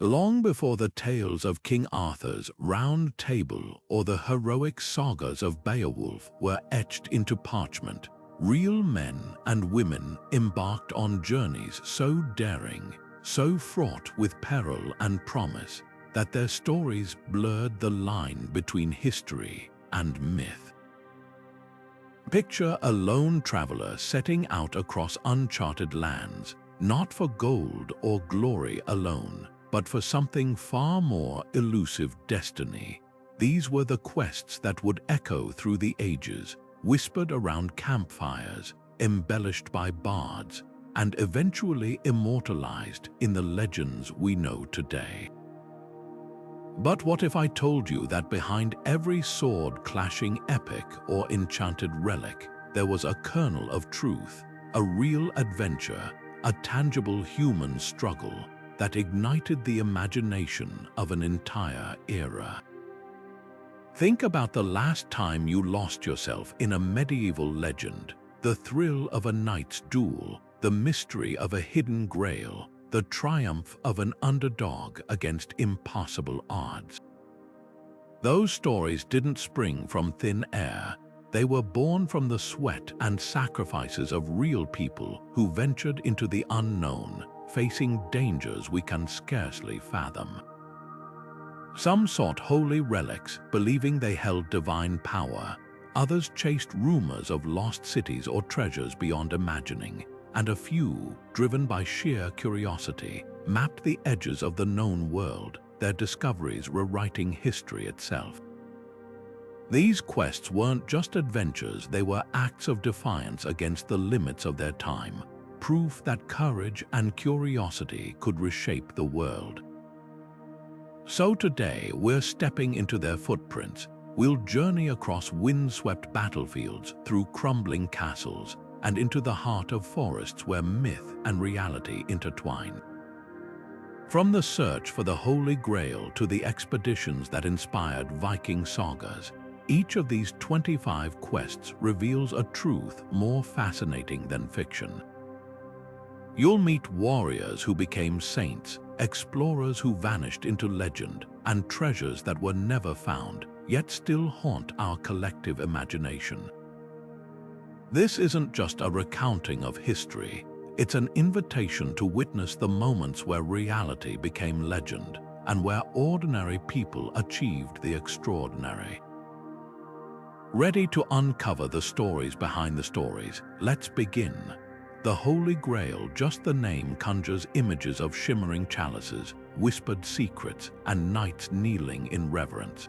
Long before the tales of King Arthur's Round Table or the heroic sagas of Beowulf were etched into parchment, real men and women embarked on journeys so daring, so fraught with peril and promise, that their stories blurred the line between history and myth. Picture a lone traveler setting out across uncharted lands, not for gold or glory alone, but for something far more elusive: destiny. These were the quests that would echo through the ages, whispered around campfires, embellished by bards, and eventually immortalized in the legends we know today. But what if I told you that behind every sword-clashing epic or enchanted relic, there was a kernel of truth, a real adventure, a tangible human struggle that ignited the imagination of an entire era? Think about the last time you lost yourself in a medieval legend, the thrill of a knight's duel, the mystery of a hidden grail, the triumph of an underdog against impossible odds. Those stories didn't spring from thin air. They were born from the sweat and sacrifices of real people who ventured into the unknown, facing dangers we can scarcely fathom. Some sought holy relics, believing they held divine power. Others chased rumors of lost cities or treasures beyond imagining. And a few, driven by sheer curiosity, mapped the edges of the known world, their discoveries rewriting history itself. These quests weren't just adventures, they were acts of defiance against the limits of their time, proof that courage and curiosity could reshape the world. So today, we're stepping into their footprints. We'll journey across windswept battlefields, through crumbling castles, and into the heart of forests where myth and reality intertwine. From the search for the Holy Grail to the expeditions that inspired Viking sagas, each of these 25 quests reveals a truth more fascinating than fiction. You'll meet warriors who became saints, explorers who vanished into legend, and treasures that were never found, yet still haunt our collective imagination. This isn't just a recounting of history, it's an invitation to witness the moments where reality became legend and where ordinary people achieved the extraordinary. Ready to uncover the stories behind the stories? Let's begin. The Holy Grail, just the name, conjures images of shimmering chalices, whispered secrets, and knights kneeling in reverence.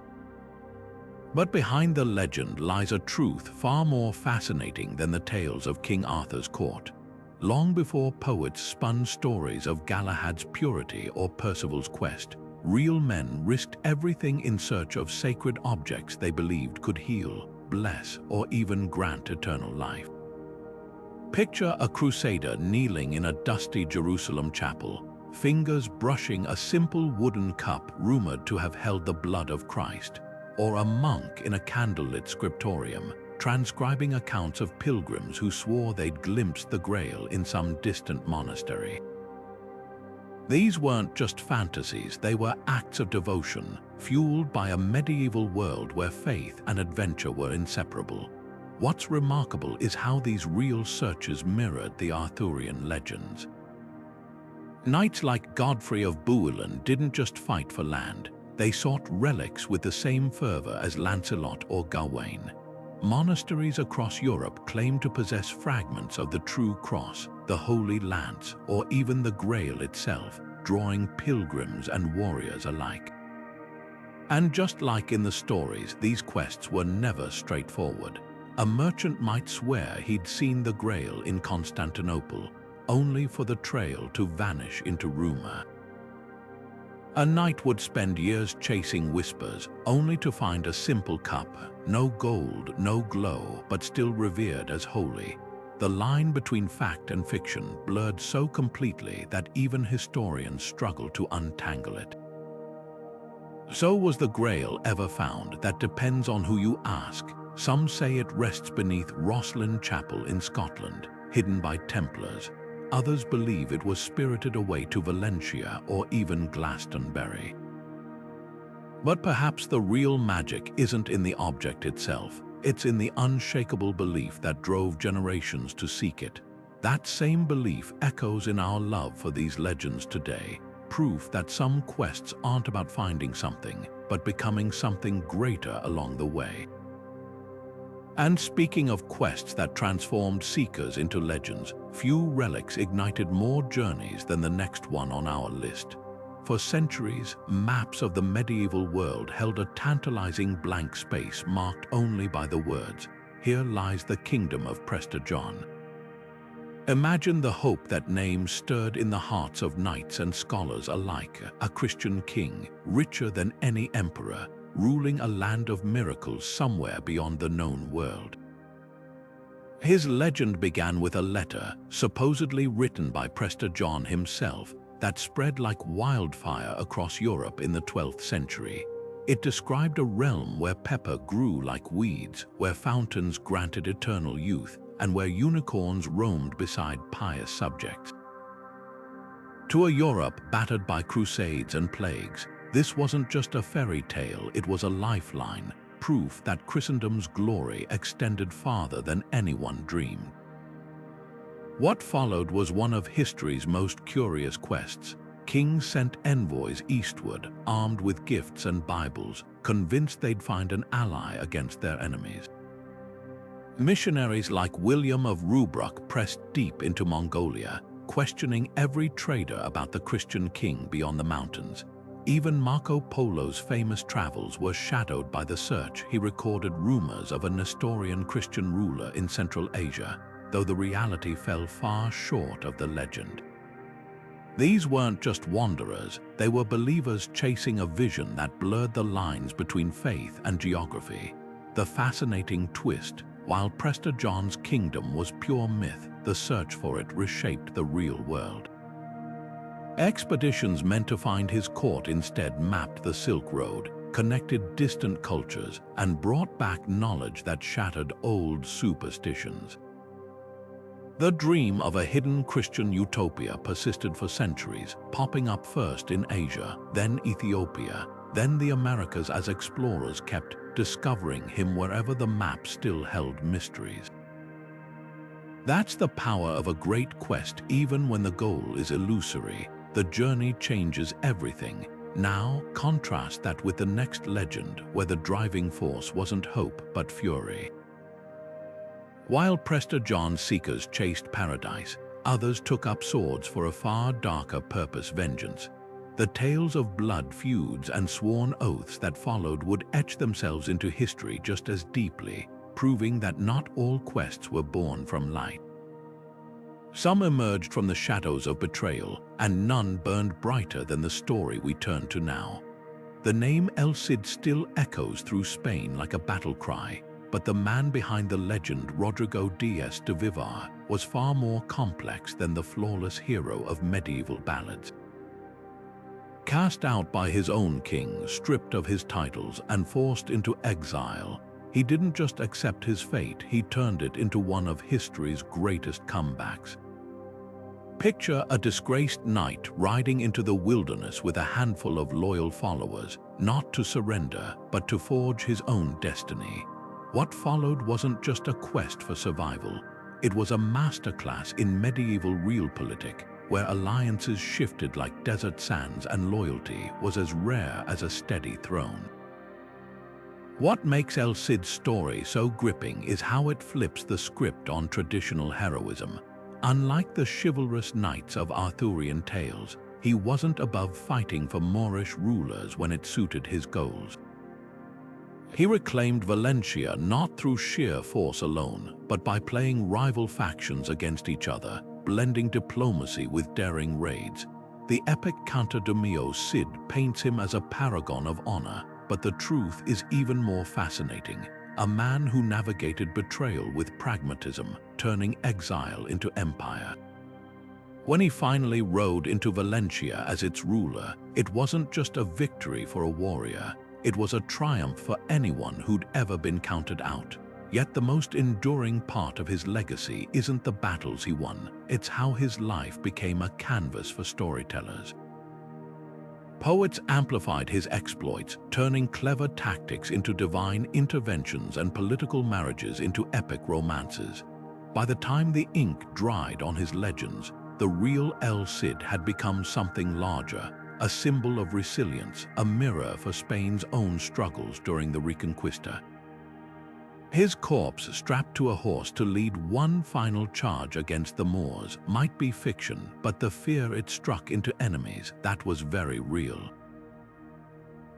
But behind the legend lies a truth far more fascinating than the tales of King Arthur's court. Long before poets spun stories of Galahad's purity or Percival's quest, real men risked everything in search of sacred objects they believed could heal, bless, or even grant eternal life. Picture a crusader kneeling in a dusty Jerusalem chapel, fingers brushing a simple wooden cup rumored to have held the blood of Christ, or a monk in a candlelit scriptorium, transcribing accounts of pilgrims who swore they'd glimpsed the Grail in some distant monastery. These weren't just fantasies, they were acts of devotion, fueled by a medieval world where faith and adventure were inseparable. What's remarkable is how these real searches mirrored the Arthurian legends. Knights like Godfrey of Bouillon didn't just fight for land, they sought relics with the same fervor as Lancelot or Gawain. Monasteries across Europe claimed to possess fragments of the true cross, the Holy Lance, or even the Grail itself, drawing pilgrims and warriors alike. And just like in the stories, these quests were never straightforward. A merchant might swear he'd seen the Grail in Constantinople, only for the trail to vanish into rumor. A knight would spend years chasing whispers, only to find a simple cup, no gold, no glow, but still revered as holy. The line between fact and fiction blurred so completely that even historians struggle to untangle it. So was the Grail ever found? That depends on who you ask. Some say it rests beneath Rosslyn Chapel in Scotland, hidden by Templars. others believe it was spirited away to Valencia or even Glastonbury. But perhaps the real magic isn't in the object itself. It's in the unshakable belief that drove generations to seek it. That same belief echoes in our love for these legends today, proof that some quests aren't about finding something, but becoming something greater along the way. And speaking of quests that transformed seekers into legends, few relics ignited more journeys than the next one on our list. For centuries, maps of the medieval world held a tantalizing blank space marked only by the words, "Here lies the kingdom of Prester John." Imagine the hope that name stirred in the hearts of knights and scholars alike, a Christian king, richer than any emperor, ruling a land of miracles somewhere beyond the known world. His legend began with a letter, supposedly written by Prester John himself, that spread like wildfire across Europe in the 12th century. It described a realm where pepper grew like weeds, where fountains granted eternal youth, and where unicorns roamed beside pious subjects. To a Europe battered by crusades and plagues, this wasn't just a fairy tale, it was a lifeline, proof that Christendom's glory extended farther than anyone dreamed. What followed was one of history's most curious quests. Kings sent envoys eastward, armed with gifts and Bibles, convinced they'd find an ally against their enemies. Missionaries like William of Rubruck pressed deep into Mongolia, questioning every trader about the Christian king beyond the mountains. Even Marco Polo's famous travels were shadowed by the search. He recorded rumors of a Nestorian Christian ruler in Central Asia, though the reality fell far short of the legend. These weren't just wanderers, they were believers chasing a vision that blurred the lines between faith and geography. The fascinating twist: while Prester John's kingdom was pure myth, the search for it reshaped the real world. Expeditions meant to find his court instead mapped the Silk Road, connected distant cultures, and brought back knowledge that shattered old superstitions. The dream of a hidden Christian utopia persisted for centuries, popping up first in Asia, then Ethiopia, then the Americas as explorers kept discovering him wherever the map still held mysteries. That's the power of a great quest. Even when the goal is illusory, the journey changes everything. Now, contrast that with the next legend, where the driving force wasn't hope but fury. While Prester John's seekers chased paradise, others took up swords for a far darker purpose: vengeance. The tales of blood feuds and sworn oaths that followed would etch themselves into history just as deeply, proving that not all quests were born from light. Some emerged from the shadows of betrayal, and none burned brighter than the story we turn to now. The name El Cid still echoes through Spain like a battle cry, but the man behind the legend, Rodrigo Diaz de Vivar, was far more complex than the flawless hero of medieval ballads. Cast out by his own king, stripped of his titles, and forced into exile, he didn't just accept his fate, he turned it into one of history's greatest comebacks. Picture a disgraced knight riding into the wilderness with a handful of loyal followers, not to surrender, but to forge his own destiny. What followed wasn't just a quest for survival. It was a masterclass in medieval realpolitik, where alliances shifted like desert sands and loyalty was as rare as a steady throne. What makes El Cid's story so gripping is how it flips the script on traditional heroism. Unlike the chivalrous knights of Arthurian tales, he wasn't above fighting for Moorish rulers when it suited his goals. He reclaimed Valencia not through sheer force alone, but by playing rival factions against each other, blending diplomacy with daring raids. The epic Canto de Mio Cid paints him as a paragon of honor, but the truth is even more fascinating. A man who navigated betrayal with pragmatism, turning exile into empire. When he finally rode into Valencia as its ruler, it wasn't just a victory for a warrior, it was a triumph for anyone who'd ever been counted out. Yet the most enduring part of his legacy isn't the battles he won, it's how his life became a canvas for storytellers. Poets amplified his exploits, turning clever tactics into divine interventions and political marriages into epic romances. By the time the ink dried on his legends, the real El Cid had become something larger, a symbol of resilience, a mirror for Spain's own struggles during the Reconquista. His corpse strapped to a horse to lead one final charge against the Moors might be fiction, but the fear it struck into enemies, that was very real.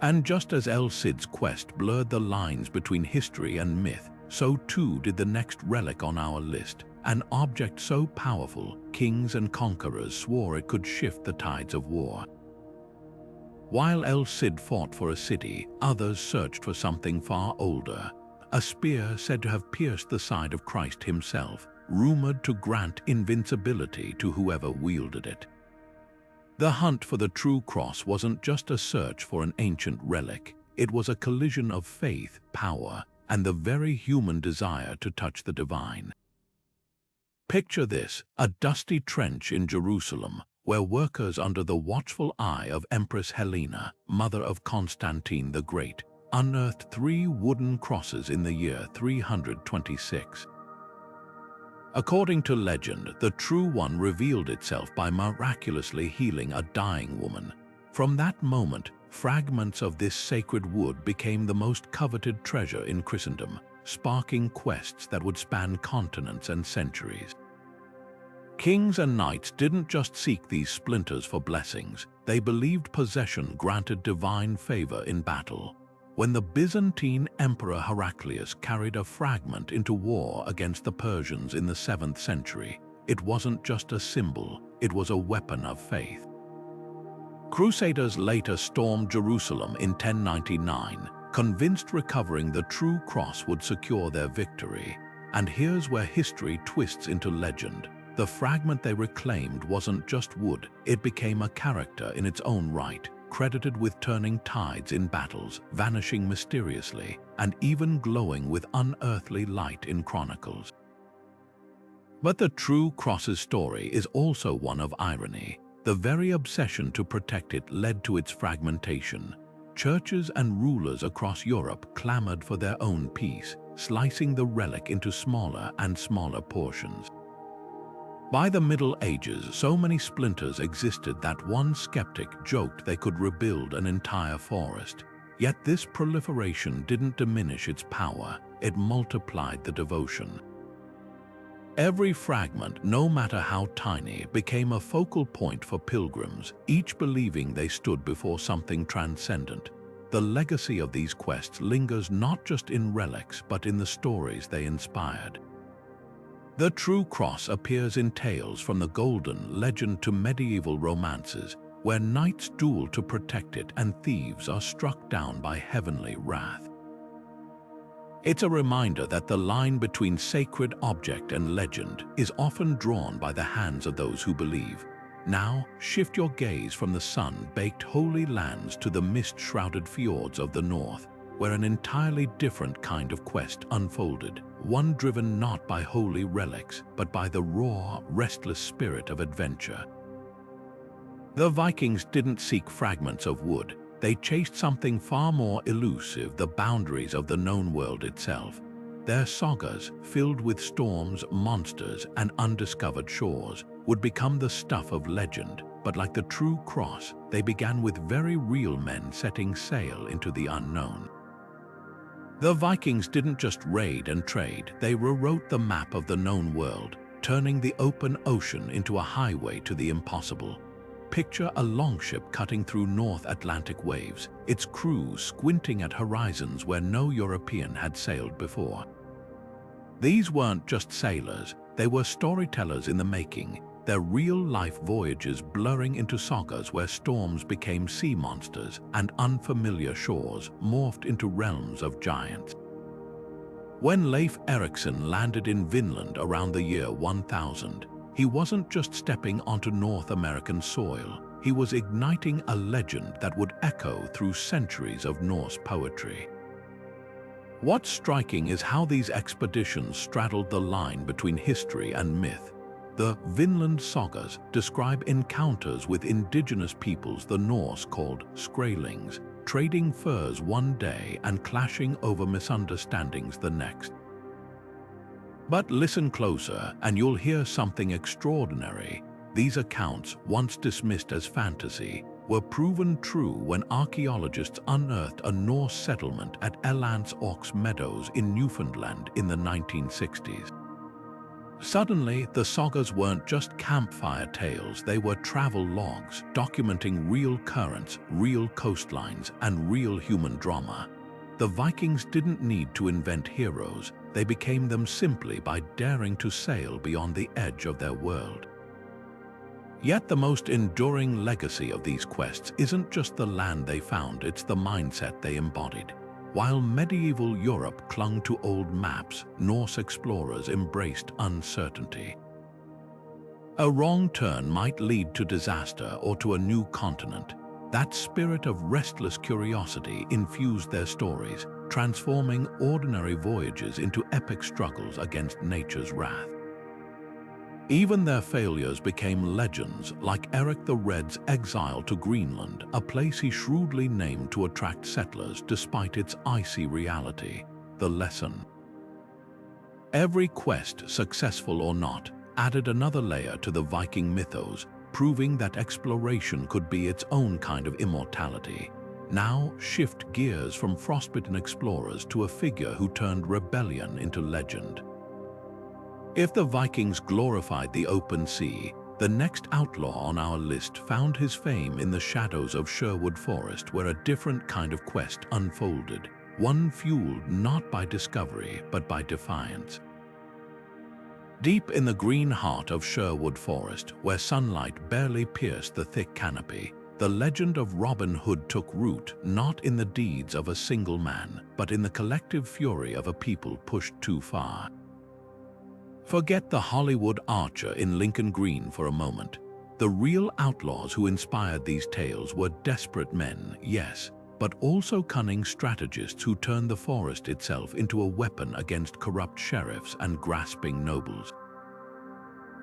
And just as El Cid's quest blurred the lines between history and myth, so too did the next relic on our list, an object so powerful, kings and conquerors swore it could shift the tides of war. While El Cid fought for a city, others searched for something far older. A spear said to have pierced the side of Christ himself, rumored to grant invincibility to whoever wielded it. The hunt for the true cross wasn't just a search for an ancient relic, it was a collision of faith, power, and the very human desire to touch the divine. Picture this, a dusty trench in Jerusalem, where workers under the watchful eye of Empress Helena, mother of Constantine the Great, unearthed 3 wooden crosses in the year 326. According to legend, the true one revealed itself by miraculously healing a dying woman. From that moment, fragments of this sacred wood became the most coveted treasure in Christendom, sparking quests that would span continents and centuries. Kings and knights didn't just seek these splinters for blessings, they believed possession granted divine favor in battle. When the Byzantine Emperor Heraclius carried a fragment into war against the Persians in the 7th century, it wasn't just a symbol, it was a weapon of faith. Crusaders later stormed Jerusalem in 1099, convinced recovering the true cross would secure their victory. And here's where history twists into legend. The fragment they reclaimed wasn't just wood, it became a character in its own right, credited with turning tides in battles, vanishing mysteriously, and even glowing with unearthly light in chronicles. But the true cross's story is also one of irony. The very obsession to protect it led to its fragmentation. Churches and rulers across Europe clamored for their own piece, slicing the relic into smaller and smaller portions. By the Middle Ages, so many splinters existed that one skeptic joked they could rebuild an entire forest. Yet this proliferation didn't diminish its power, it multiplied the devotion. Every fragment, no matter how tiny, became a focal point for pilgrims, each believing they stood before something transcendent. The legacy of these quests lingers not just in relics but in the stories they inspired. The true cross appears in tales from the Golden Legend to medieval romances, where knights duel to protect it and thieves are struck down by heavenly wrath. It's a reminder that the line between sacred object and legend is often drawn by the hands of those who believe. Now, shift your gaze from the sun-baked holy lands to the mist-shrouded fjords of the north, where an entirely different kind of quest unfolded, one driven not by holy relics, but by the raw, restless spirit of adventure. The Vikings didn't seek fragments of wood, they chased something far more elusive, the boundaries of the known world itself. Their sagas, filled with storms, monsters, and undiscovered shores, would become the stuff of legend, but like the true cross, they began with very real men setting sail into the unknown. The Vikings didn't just raid and trade, they rewrote the map of the known world, turning the open ocean into a highway to the impossible. Picture a longship cutting through North Atlantic waves, its crew squinting at horizons where no European had sailed before. These weren't just sailors, they were storytellers in the making, their real-life voyages blurring into sagas where storms became sea monsters and unfamiliar shores morphed into realms of giants. When Leif Erikson landed in Vinland around the year 1000, he wasn't just stepping onto North American soil, he was igniting a legend that would echo through centuries of Norse poetry. What's striking is how these expeditions straddled the line between history and myth. The Vinland sagas describe encounters with indigenous peoples the Norse called Skraelings, trading furs one day and clashing over misunderstandings the next. But listen closer and you'll hear something extraordinary. These accounts, once dismissed as fantasy, were proven true when archaeologists unearthed a Norse settlement at Elance Ox Meadows in Newfoundland in the 1960s. Suddenly, the sagas weren't just campfire tales, they were travel logs documenting real currents, real coastlines, and real human drama. The Vikings didn't need to invent heroes, they became them simply by daring to sail beyond the edge of their world. Yet the most enduring legacy of these quests isn't just the land they found, it's the mindset they embodied. While medieval Europe clung to old maps, Norse explorers embraced uncertainty. A wrong turn might lead to disaster or to a new continent. That spirit of restless curiosity infused their stories, transforming ordinary voyages into epic struggles against nature's wrath. Even their failures became legends, like Eric the Red's exile to Greenland, a place he shrewdly named to attract settlers despite its icy reality. The lesson: every quest, successful or not, added another layer to the Viking mythos, proving that exploration could be its own kind of immortality. Now shift gears from frostbitten explorers to a figure who turned rebellion into legend. If the Vikings glorified the open sea, the next outlaw on our list found his fame in the shadows of Sherwood Forest, where a different kind of quest unfolded, one fueled not by discovery but by defiance. Deep in the green heart of Sherwood Forest, where sunlight barely pierced the thick canopy, the legend of Robin Hood took root not in the deeds of a single man, but in the collective fury of a people pushed too far. Forget the Hollywood archer in Lincoln Green for a moment. The real outlaws who inspired these tales were desperate men, yes, but also cunning strategists who turned the forest itself into a weapon against corrupt sheriffs and grasping nobles.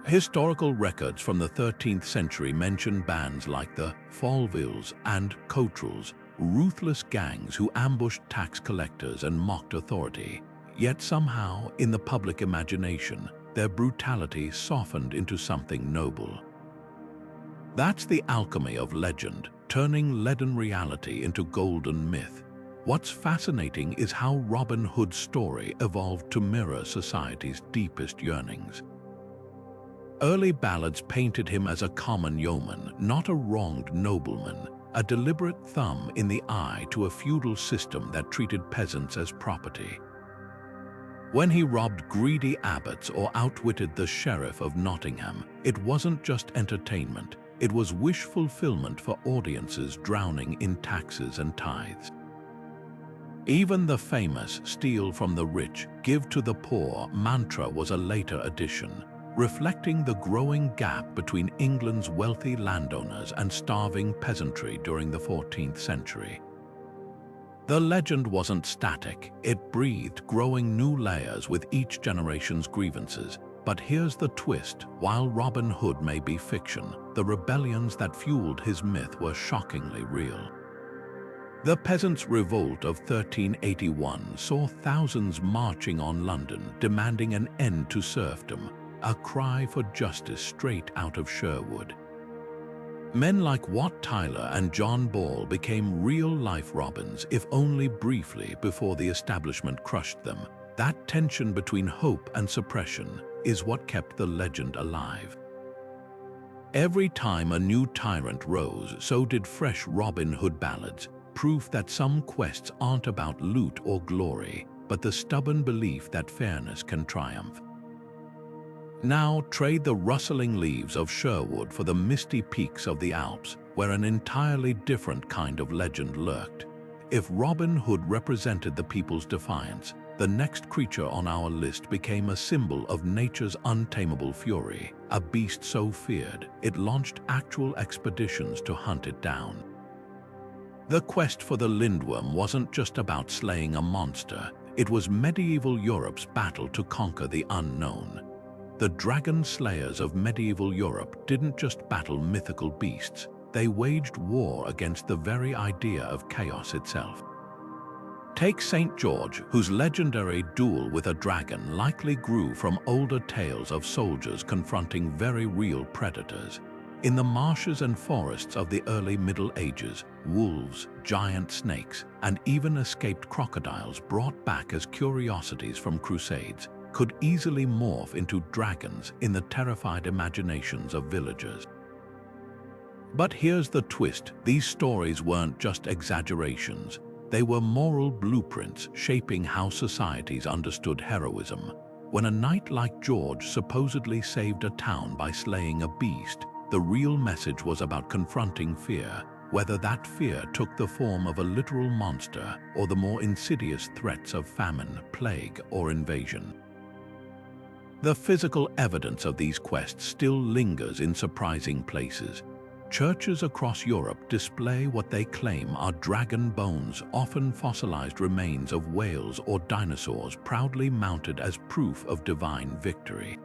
Historical records from the 13th century mention bands like the Fallvilles and Cottrells, ruthless gangs who ambushed tax collectors and mocked authority. Yet somehow, in the public imagination, their brutality softened into something noble. That's the alchemy of legend, turning leaden reality into golden myth. What's fascinating is how Robin Hood's story evolved to mirror society's deepest yearnings. Early ballads painted him as a common yeoman, not a wronged nobleman, a deliberate thumb in the eye to a feudal system that treated peasants as property. When he robbed greedy abbots or outwitted the Sheriff of Nottingham, it wasn't just entertainment, it was wish fulfillment for audiences drowning in taxes and tithes. Even the famous "steal from the rich, give to the poor" mantra was a later addition, reflecting the growing gap between England's wealthy landowners and starving peasantry during the 14th century. The legend wasn't static, it breathed, growing new layers with each generation's grievances. But here's the twist: while Robin Hood may be fiction, the rebellions that fueled his myth were shockingly real. The Peasants' Revolt of 1381 saw thousands marching on London, demanding an end to serfdom, a cry for justice straight out of Sherwood. Men like Wat Tyler and John Ball became real-life Robins, if only briefly, before the establishment crushed them. That tension between hope and suppression is what kept the legend alive. Every time a new tyrant rose, so did fresh Robin Hood ballads, proof that some quests aren't about loot or glory, but the stubborn belief that fairness can triumph. Now trade the rustling leaves of Sherwood for the misty peaks of the Alps, where an entirely different kind of legend lurked. If Robin Hood represented the people's defiance, the next creature on our list became a symbol of nature's untamable fury, a beast so feared it launched actual expeditions to hunt it down. The quest for the Lindworm wasn't just about slaying a monster, It was medieval Europe's battle to conquer the unknown. The dragon slayers of medieval Europe didn't just battle mythical beasts, they waged war against the very idea of chaos itself. Take St. George, whose legendary duel with a dragon likely grew from older tales of soldiers confronting very real predators. In the marshes and forests of the early Middle Ages, wolves, giant snakes, and even escaped crocodiles brought back as curiosities from crusades could easily morph into dragons in the terrified imaginations of villagers. But here's the twist: these stories weren't just exaggerations. They were moral blueprints shaping how societies understood heroism. When a knight like George supposedly saved a town by slaying a beast, the real message was about confronting fear, whether that fear took the form of a literal monster or the more insidious threats of famine, plague, or invasion. The physical evidence of these quests still lingers in surprising places. Churches across Europe display what they claim are dragon bones, often fossilized remains of whales or dinosaurs proudly mounted as proof of divine victory.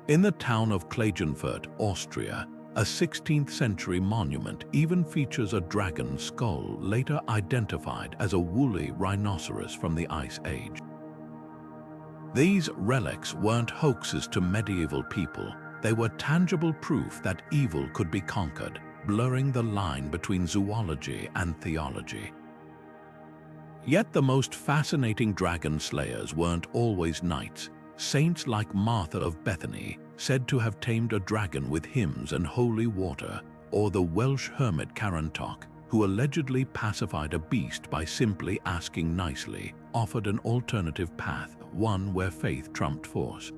In the town of Klagenfurt, Austria, a 16th-century monument even features a dragon skull later identified as a woolly rhinoceros from the Ice Age. These relics weren't hoaxes to medieval people. They were tangible proof that evil could be conquered, blurring the line between zoology and theology. Yet the most fascinating dragon slayers weren't always knights. Saints like Martha of Bethany, said to have tamed a dragon with hymns and holy water, or the Welsh hermit Carantoc, who allegedly pacified a beast by simply asking nicely, offered an alternative path, one where faith trumped force.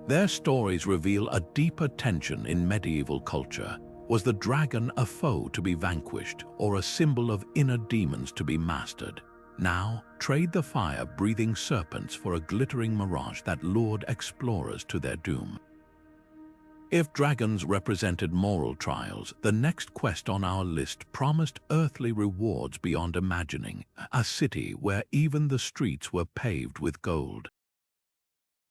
Their stories reveal a deeper tension in medieval culture. Was the dragon a foe to be vanquished or a symbol of inner demons to be mastered? Now, trade the fire-breathing serpents for a glittering mirage that lured explorers to their doom. If dragons represented moral trials, the next quest on our list promised earthly rewards beyond imagining, a city where even the streets were paved with gold.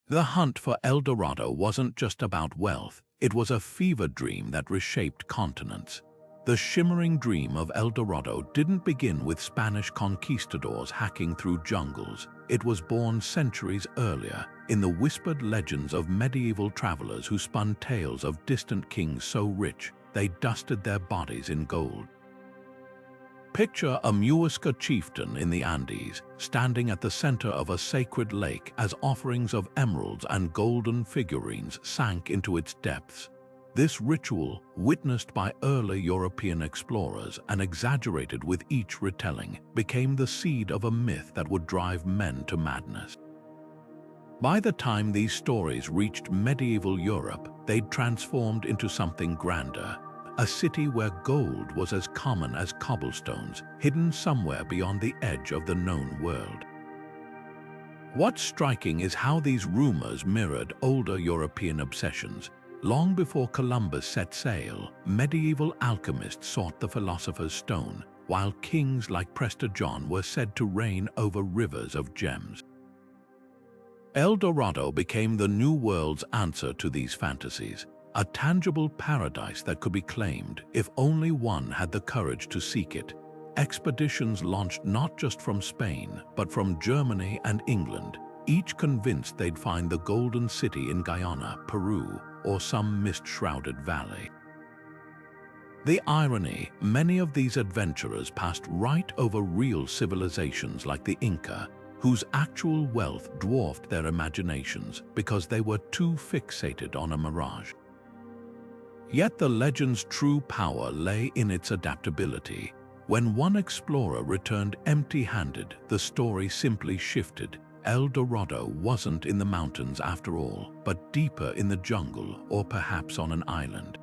The hunt for El Dorado wasn't just about wealth, it was a fever dream that reshaped continents. The shimmering dream of El Dorado didn't begin with Spanish conquistadors hacking through jungles. It was born centuries earlier, in the whispered legends of medieval travelers who spun tales of distant kings so rich they dusted their bodies in gold. Picture a Muisca chieftain in the Andes, standing at the center of a sacred lake as offerings of emeralds and golden figurines sank into its depths. This ritual, witnessed by early European explorers and exaggerated with each retelling, became the seed of a myth that would drive men to madness. By the time these stories reached medieval Europe, they'd transformed into something grander. A city where gold was as common as cobblestones, hidden somewhere beyond the edge of the known world. What's striking is how these rumors mirrored older European obsessions. Long before Columbus set sail, medieval alchemists sought the philosopher's stone, while kings like Prester John were said to reign over rivers of gems. El Dorado became the New World's answer to these fantasies. A tangible paradise that could be claimed if only one had the courage to seek it. Expeditions launched not just from Spain, but from Germany and England, each convinced they'd find the Golden City in Guyana, Peru, or some mist-shrouded valley. The irony, many of these adventurers passed right over real civilizations like the Inca, whose actual wealth dwarfed their imaginations because they were too fixated on a mirage. Yet the legend's true power lay in its adaptability. When one explorer returned empty-handed, the story simply shifted. El Dorado wasn't in the mountains after all, but deeper in the jungle or perhaps on an island.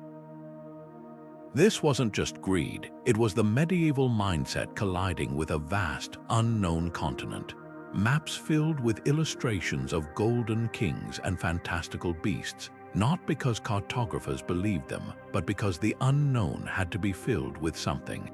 This wasn't just greed, it was the medieval mindset colliding with a vast, unknown continent. Maps filled with illustrations of golden kings and fantastical beasts, not because cartographers believed them, but because the unknown had to be filled with something.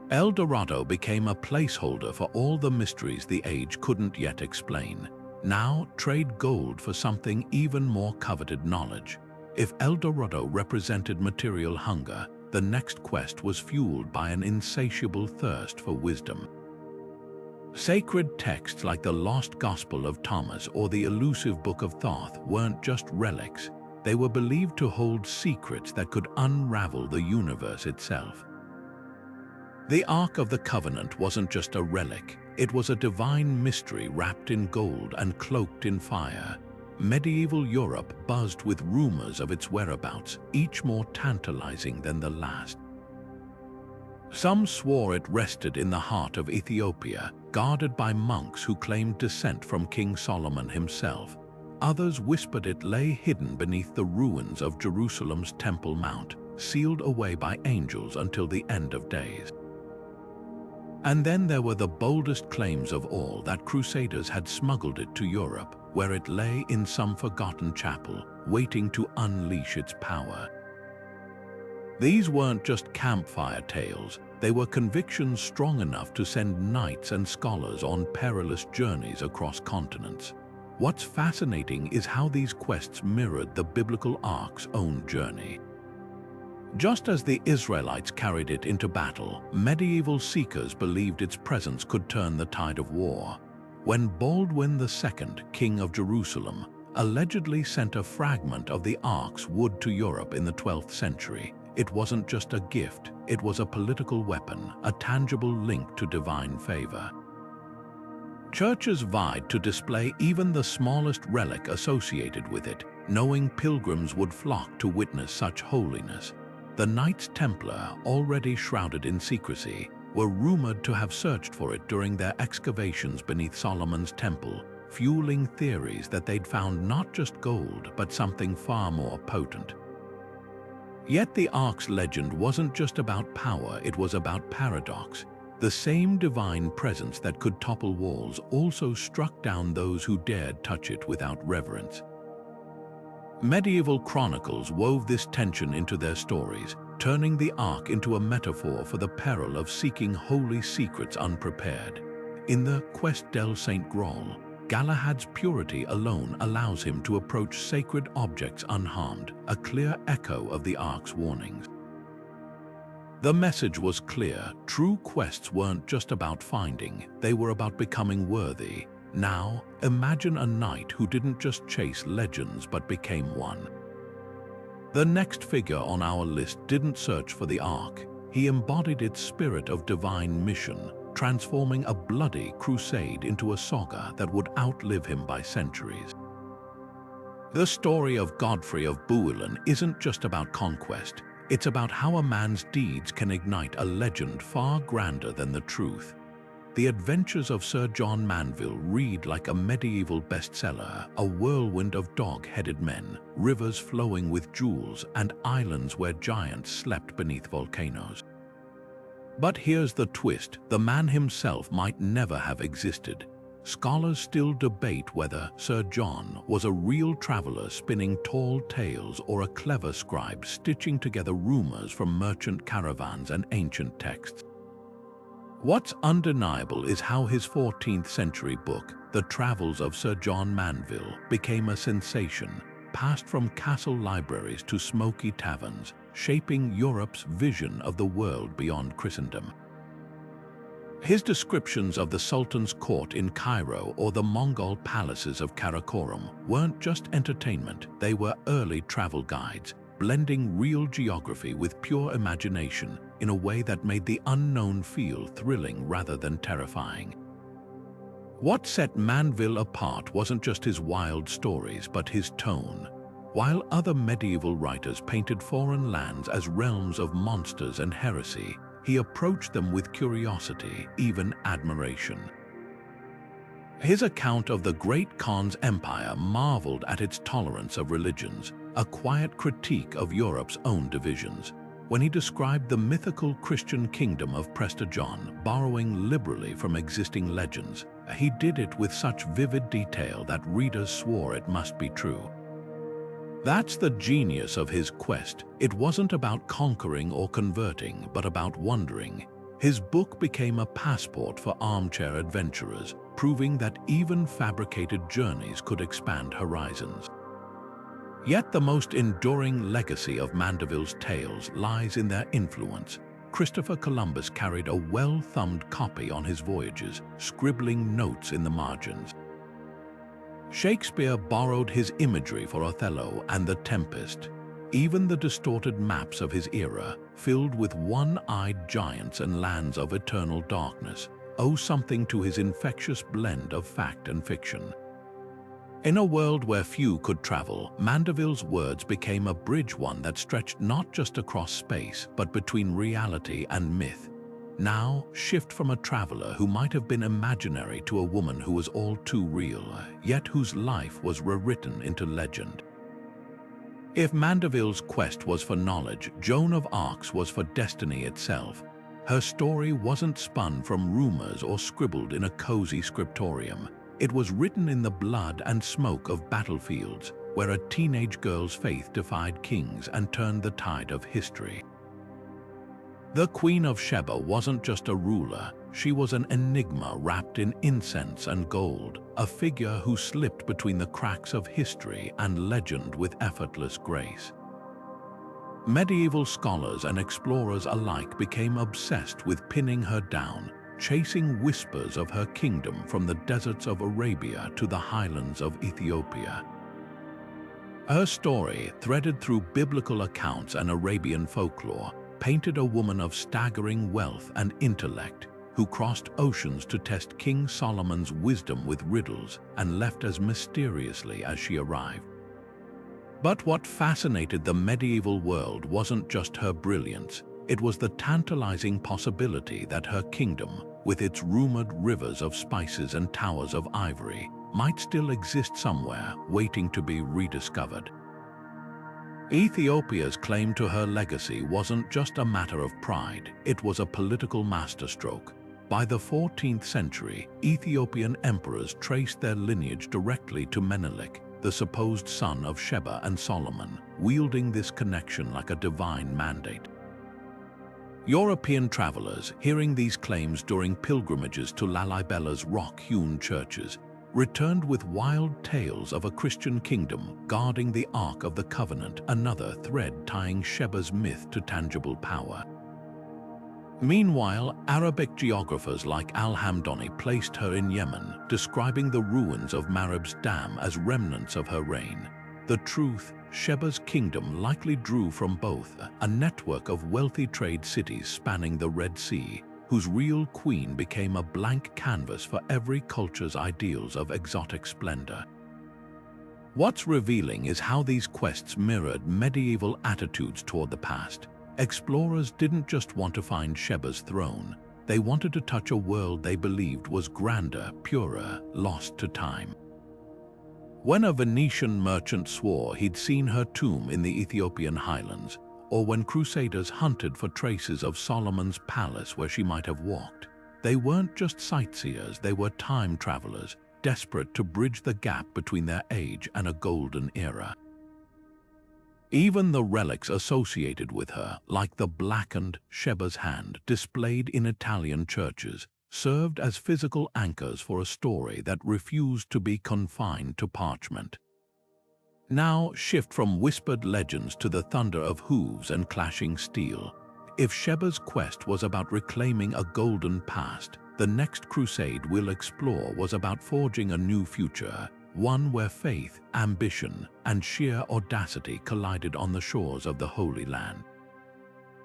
El Dorado became a placeholder for all the mysteries the age couldn't yet explain. Now trade gold for something even more coveted: knowledge. If El Dorado represented material hunger, the next quest was fueled by an insatiable thirst for wisdom. Sacred texts like the Lost Gospel of Thomas or the elusive Book of Thoth weren't just relics. They were believed to hold secrets that could unravel the universe itself. The Ark of the Covenant wasn't just a relic, it was a divine mystery wrapped in gold and cloaked in fire. Medieval Europe buzzed with rumors of its whereabouts, each more tantalizing than the last. Some swore it rested in the heart of Ethiopia, guarded by monks who claimed descent from King Solomon himself. Others whispered it lay hidden beneath the ruins of Jerusalem's Temple Mount, sealed away by angels until the end of days. And then there were the boldest claims of all, that Crusaders had smuggled it to Europe, where it lay in some forgotten chapel, waiting to unleash its power. These weren't just campfire tales, they were convictions strong enough to send knights and scholars on perilous journeys across continents. What's fascinating is how these quests mirrored the biblical ark's own journey. Just as the Israelites carried it into battle, medieval seekers believed its presence could turn the tide of war. When Baldwin II, king of Jerusalem, allegedly sent a fragment of the ark's wood to Europe in the 12th century, it wasn't just a gift, it was a political weapon, a tangible link to divine favor. Churches vied to display even the smallest relic associated with it, knowing pilgrims would flock to witness such holiness. The Knights Templar, already shrouded in secrecy, were rumored to have searched for it during their excavations beneath Solomon's temple, fueling theories that they'd found not just gold, but something far more potent. Yet the Ark's legend wasn't just about power, it was about paradox. The same divine presence that could topple walls also struck down those who dared touch it without reverence. Medieval chronicles wove this tension into their stories, turning the Ark into a metaphor for the peril of seeking holy secrets unprepared. In the Quest del Saint Graal, Galahad's purity alone allows him to approach sacred objects unharmed, a clear echo of the Ark's warnings. The message was clear: true quests weren't just about finding, they were about becoming worthy. Now, imagine a knight who didn't just chase legends but became one. The next figure on our list didn't search for the Ark. He embodied its spirit of divine mission, transforming a bloody crusade into a saga that would outlive him by centuries. The story of Godfrey of Bouillon isn't just about conquest. It's about how a man's deeds can ignite a legend far grander than the truth. The adventures of Sir John Manville read like a medieval bestseller, a whirlwind of dog-headed men, rivers flowing with jewels, and islands where giants slept beneath volcanoes. But here's the twist: the man himself might never have existed. Scholars still debate whether Sir John was a real traveler spinning tall tales or a clever scribe stitching together rumors from merchant caravans and ancient texts. What's undeniable is how his 14th century book, The Travels of Sir John Manville, became a sensation, passed from castle libraries to smoky taverns, shaping Europe's vision of the world beyond Christendom. His descriptions of the Sultan's court in Cairo or the Mongol palaces of Karakorum weren't just entertainment, they were early travel guides, blending real geography with pure imagination in a way that made the unknown feel thrilling rather than terrifying. What set Manville apart wasn't just his wild stories, but his tone. While other medieval writers painted foreign lands as realms of monsters and heresy, he approached them with curiosity, even admiration. His account of the Great Khan's empire marveled at its tolerance of religions, a quiet critique of Europe's own divisions. When he described the mythical Christian kingdom of Prester John, borrowing liberally from existing legends, he did it with such vivid detail that readers swore it must be true. That's the genius of his quest. It wasn't about conquering or converting, but about wondering. His book became a passport for armchair adventurers, proving that even fabricated journeys could expand horizons. Yet the most enduring legacy of Mandeville's tales lies in their influence. Christopher Columbus carried a well-thumbed copy on his voyages, scribbling notes in the margins. Shakespeare borrowed his imagery for Othello and The Tempest. Even the distorted maps of his era, filled with one-eyed giants and lands of eternal darkness, owe something to his infectious blend of fact and fiction. In a world where few could travel, Mandeville's words became a bridge, one that stretched not just across space, but between reality and myth. Now, shift from a traveler who might have been imaginary to a woman who was all too real, yet whose life was rewritten into legend. If Mandeville's quest was for knowledge, Joan of Arc's was for destiny itself. Her story wasn't spun from rumors or scribbled in a cozy scriptorium. It was written in the blood and smoke of battlefields, where a teenage girl's faith defied kings and turned the tide of history. The Queen of Sheba wasn't just a ruler, she was an enigma wrapped in incense and gold, a figure who slipped between the cracks of history and legend with effortless grace. Medieval scholars and explorers alike became obsessed with pinning her down, chasing whispers of her kingdom from the deserts of Arabia to the highlands of Ethiopia. Her story, threaded through biblical accounts and Arabian folklore, painted a woman of staggering wealth and intellect who crossed oceans to test King Solomon's wisdom with riddles and left as mysteriously as she arrived. But what fascinated the medieval world wasn't just her brilliance, it was the tantalizing possibility that her kingdom, with its rumored rivers of spices and towers of ivory, might still exist somewhere, waiting to be rediscovered. Ethiopia's claim to her legacy wasn't just a matter of pride, it was a political masterstroke. By the 14th century, Ethiopian emperors traced their lineage directly to Menelik, the supposed son of Sheba and Solomon, wielding this connection like a divine mandate. European travelers, hearing these claims during pilgrimages to Lalibella's rock-hewn churches, returned with wild tales of a Christian kingdom guarding the Ark of the Covenant, another thread tying Sheba's myth to tangible power. Meanwhile, Arabic geographers like Al-Hamdani placed her in Yemen, describing the ruins of Marib's dam as remnants of her reign. The truth, Sheba's kingdom likely drew from both a network of wealthy trade cities spanning the Red Sea, whose real queen became a blank canvas for every culture's ideals of exotic splendor. What's revealing is how these quests mirrored medieval attitudes toward the past. Explorers didn't just want to find Sheba's throne, they wanted to touch a world they believed was grander, purer, lost to time. When a Venetian merchant swore he'd seen her tomb in the Ethiopian highlands, or when crusaders hunted for traces of Solomon's palace where she might have walked, they weren't just sightseers, they were time travelers, desperate to bridge the gap between their age and a golden era. Even the relics associated with her, like the blackened Sheba's hand displayed in Italian churches, served as physical anchors for a story that refused to be confined to parchment. Now shift from whispered legends to the thunder of hooves and clashing steel. If Sheba's quest was about reclaiming a golden past, the next crusade we'll explore was about forging a new future, one where faith, ambition, and sheer audacity collided on the shores of the Holy Land.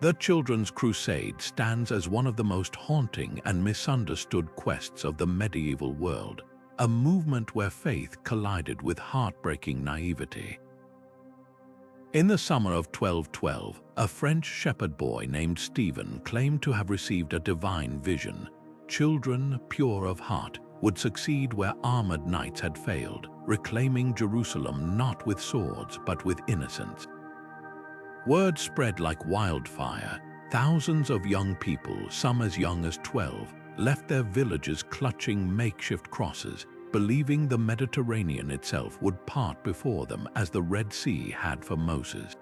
The Children's Crusade stands as one of the most haunting and misunderstood quests of the medieval world, a movement where faith collided with heartbreaking naivety. In the summer of 1212, a French shepherd boy named Stephen claimed to have received a divine vision. Children, pure of heart, would succeed where armored knights had failed, reclaiming Jerusalem not with swords but with innocence. Word spread like wildfire. Thousands of young people, some as young as 12, left their villages clutching makeshift crosses, believing the Mediterranean itself would part before them as the Red Sea had for Moses.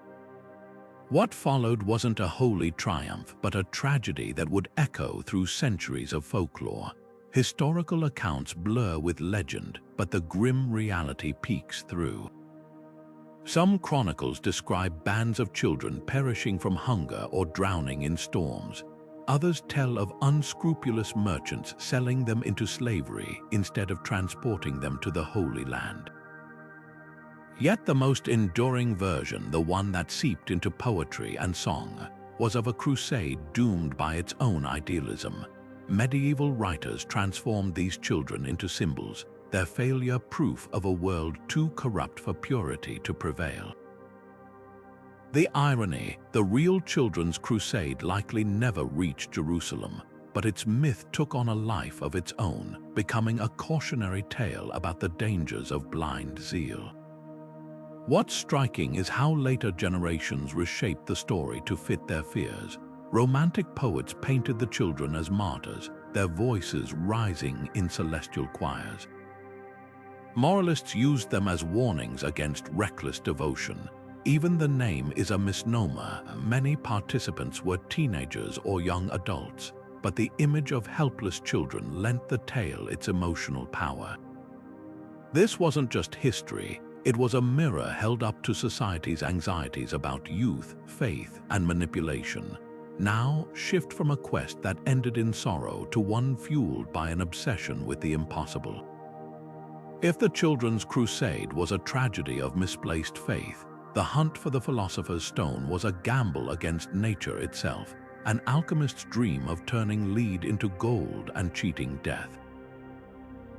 What followed wasn't a holy triumph, but a tragedy that would echo through centuries of folklore. Historical accounts blur with legend, but the grim reality peeks through. Some chronicles describe bands of children perishing from hunger or drowning in storms. Others tell of unscrupulous merchants selling them into slavery instead of transporting them to the Holy Land. Yet the most enduring version, the one that seeped into poetry and song, was of a crusade doomed by its own idealism. Medieval writers transformed these children into symbols, their failure proof of a world too corrupt for purity to prevail. The irony, the real children's crusade likely never reached Jerusalem, but its myth took on a life of its own, becoming a cautionary tale about the dangers of blind zeal. What's striking is how later generations reshaped the story to fit their fears. Romantic poets painted the children as martyrs, their voices rising in celestial choirs. Moralists used them as warnings against reckless devotion. Even the name is a misnomer. Many participants were teenagers or young adults, but the image of helpless children lent the tale its emotional power. This wasn't just history, it was a mirror held up to society's anxieties about youth, faith, and manipulation. Now, shift from a quest that ended in sorrow to one fueled by an obsession with the impossible. If the children's crusade was a tragedy of misplaced faith, the hunt for the Philosopher's Stone was a gamble against nature itself, an alchemist's dream of turning lead into gold and cheating death.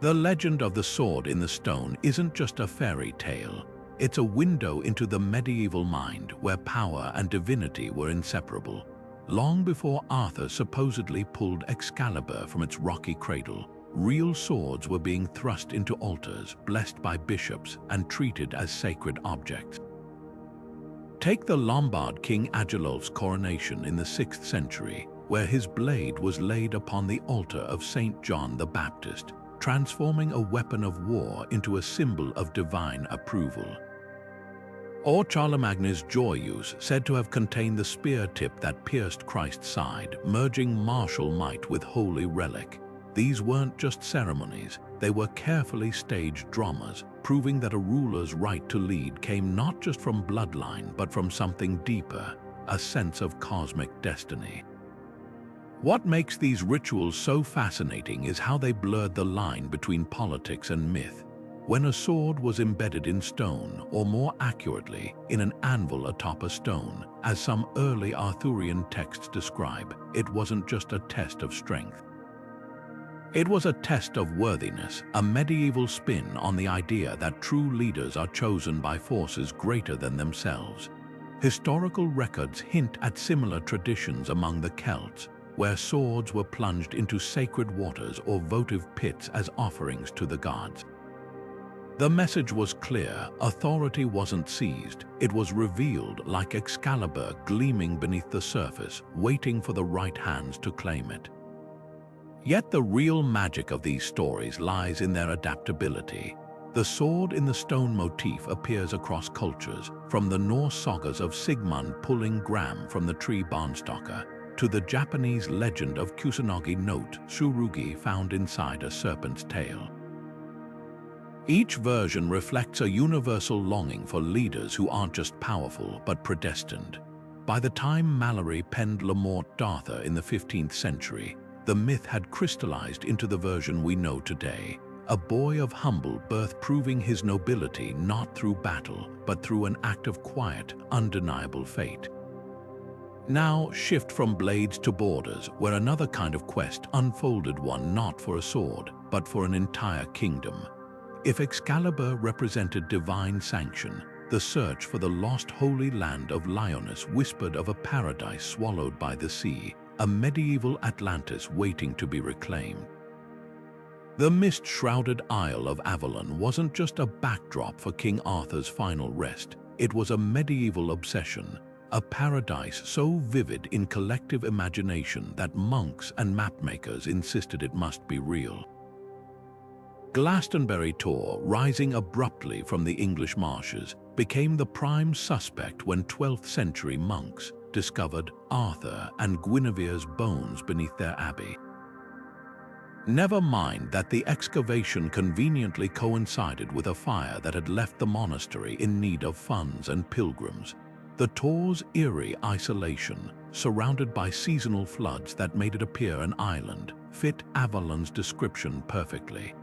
The legend of the sword in the stone isn't just a fairy tale. It's a window into the medieval mind where power and divinity were inseparable. Long before Arthur supposedly pulled Excalibur from its rocky cradle, real swords were being thrust into altars, blessed by bishops, and treated as sacred objects. Take the Lombard king Agilulf's coronation in the 6th century, where his blade was laid upon the altar of Saint John the Baptist, transforming a weapon of war into a symbol of divine approval. Or Charlemagne's Joyeuse, said to have contained the spear tip that pierced Christ's side, merging martial might with holy relic. These weren't just ceremonies, they were carefully staged dramas, proving that a ruler's right to lead came not just from bloodline but from something deeper, a sense of cosmic destiny. What makes these rituals so fascinating is how they blurred the line between politics and myth. When a sword was embedded in stone, or more accurately, in an anvil atop a stone, as some early Arthurian texts describe, it wasn't just a test of strength. It was a test of worthiness, a medieval spin on the idea that true leaders are chosen by forces greater than themselves. Historical records hint at similar traditions among the Celts, where swords were plunged into sacred waters or votive pits as offerings to the gods. The message was clear: authority wasn't seized, it was revealed like Excalibur gleaming beneath the surface, waiting for the right hands to claim it. Yet the real magic of these stories lies in their adaptability. The sword in the stone motif appears across cultures, from the Norse sagas of Sigmund pulling Gram from the tree Barnstalker, to the Japanese legend of Kusanagi no Tsurugi found inside a serpent's tail. Each version reflects a universal longing for leaders who aren't just powerful but predestined. By the time Malory penned Le Morte d'Arthur in the 15th century, the myth had crystallized into the version we know today, a boy of humble birth proving his nobility not through battle, but through an act of quiet, undeniable fate. Now shift from blades to borders, where another kind of quest unfolded, one not for a sword, but for an entire kingdom. If Excalibur represented divine sanction, the search for the lost holy land of Lyonesse whispered of a paradise swallowed by the sea, a medieval Atlantis waiting to be reclaimed. The mist-shrouded Isle of Avalon wasn't just a backdrop for King Arthur's final rest, it was a medieval obsession, a paradise so vivid in collective imagination that monks and mapmakers insisted it must be real. Glastonbury Tor, rising abruptly from the English marshes, became the prime suspect when 12th century monks discovered Arthur and Guinevere's bones beneath their abbey. Never mind that the excavation conveniently coincided with a fire that had left the monastery in need of funds and pilgrims. The Tor's eerie isolation, surrounded by seasonal floods that made it appear an island, fit Avalon's description perfectly.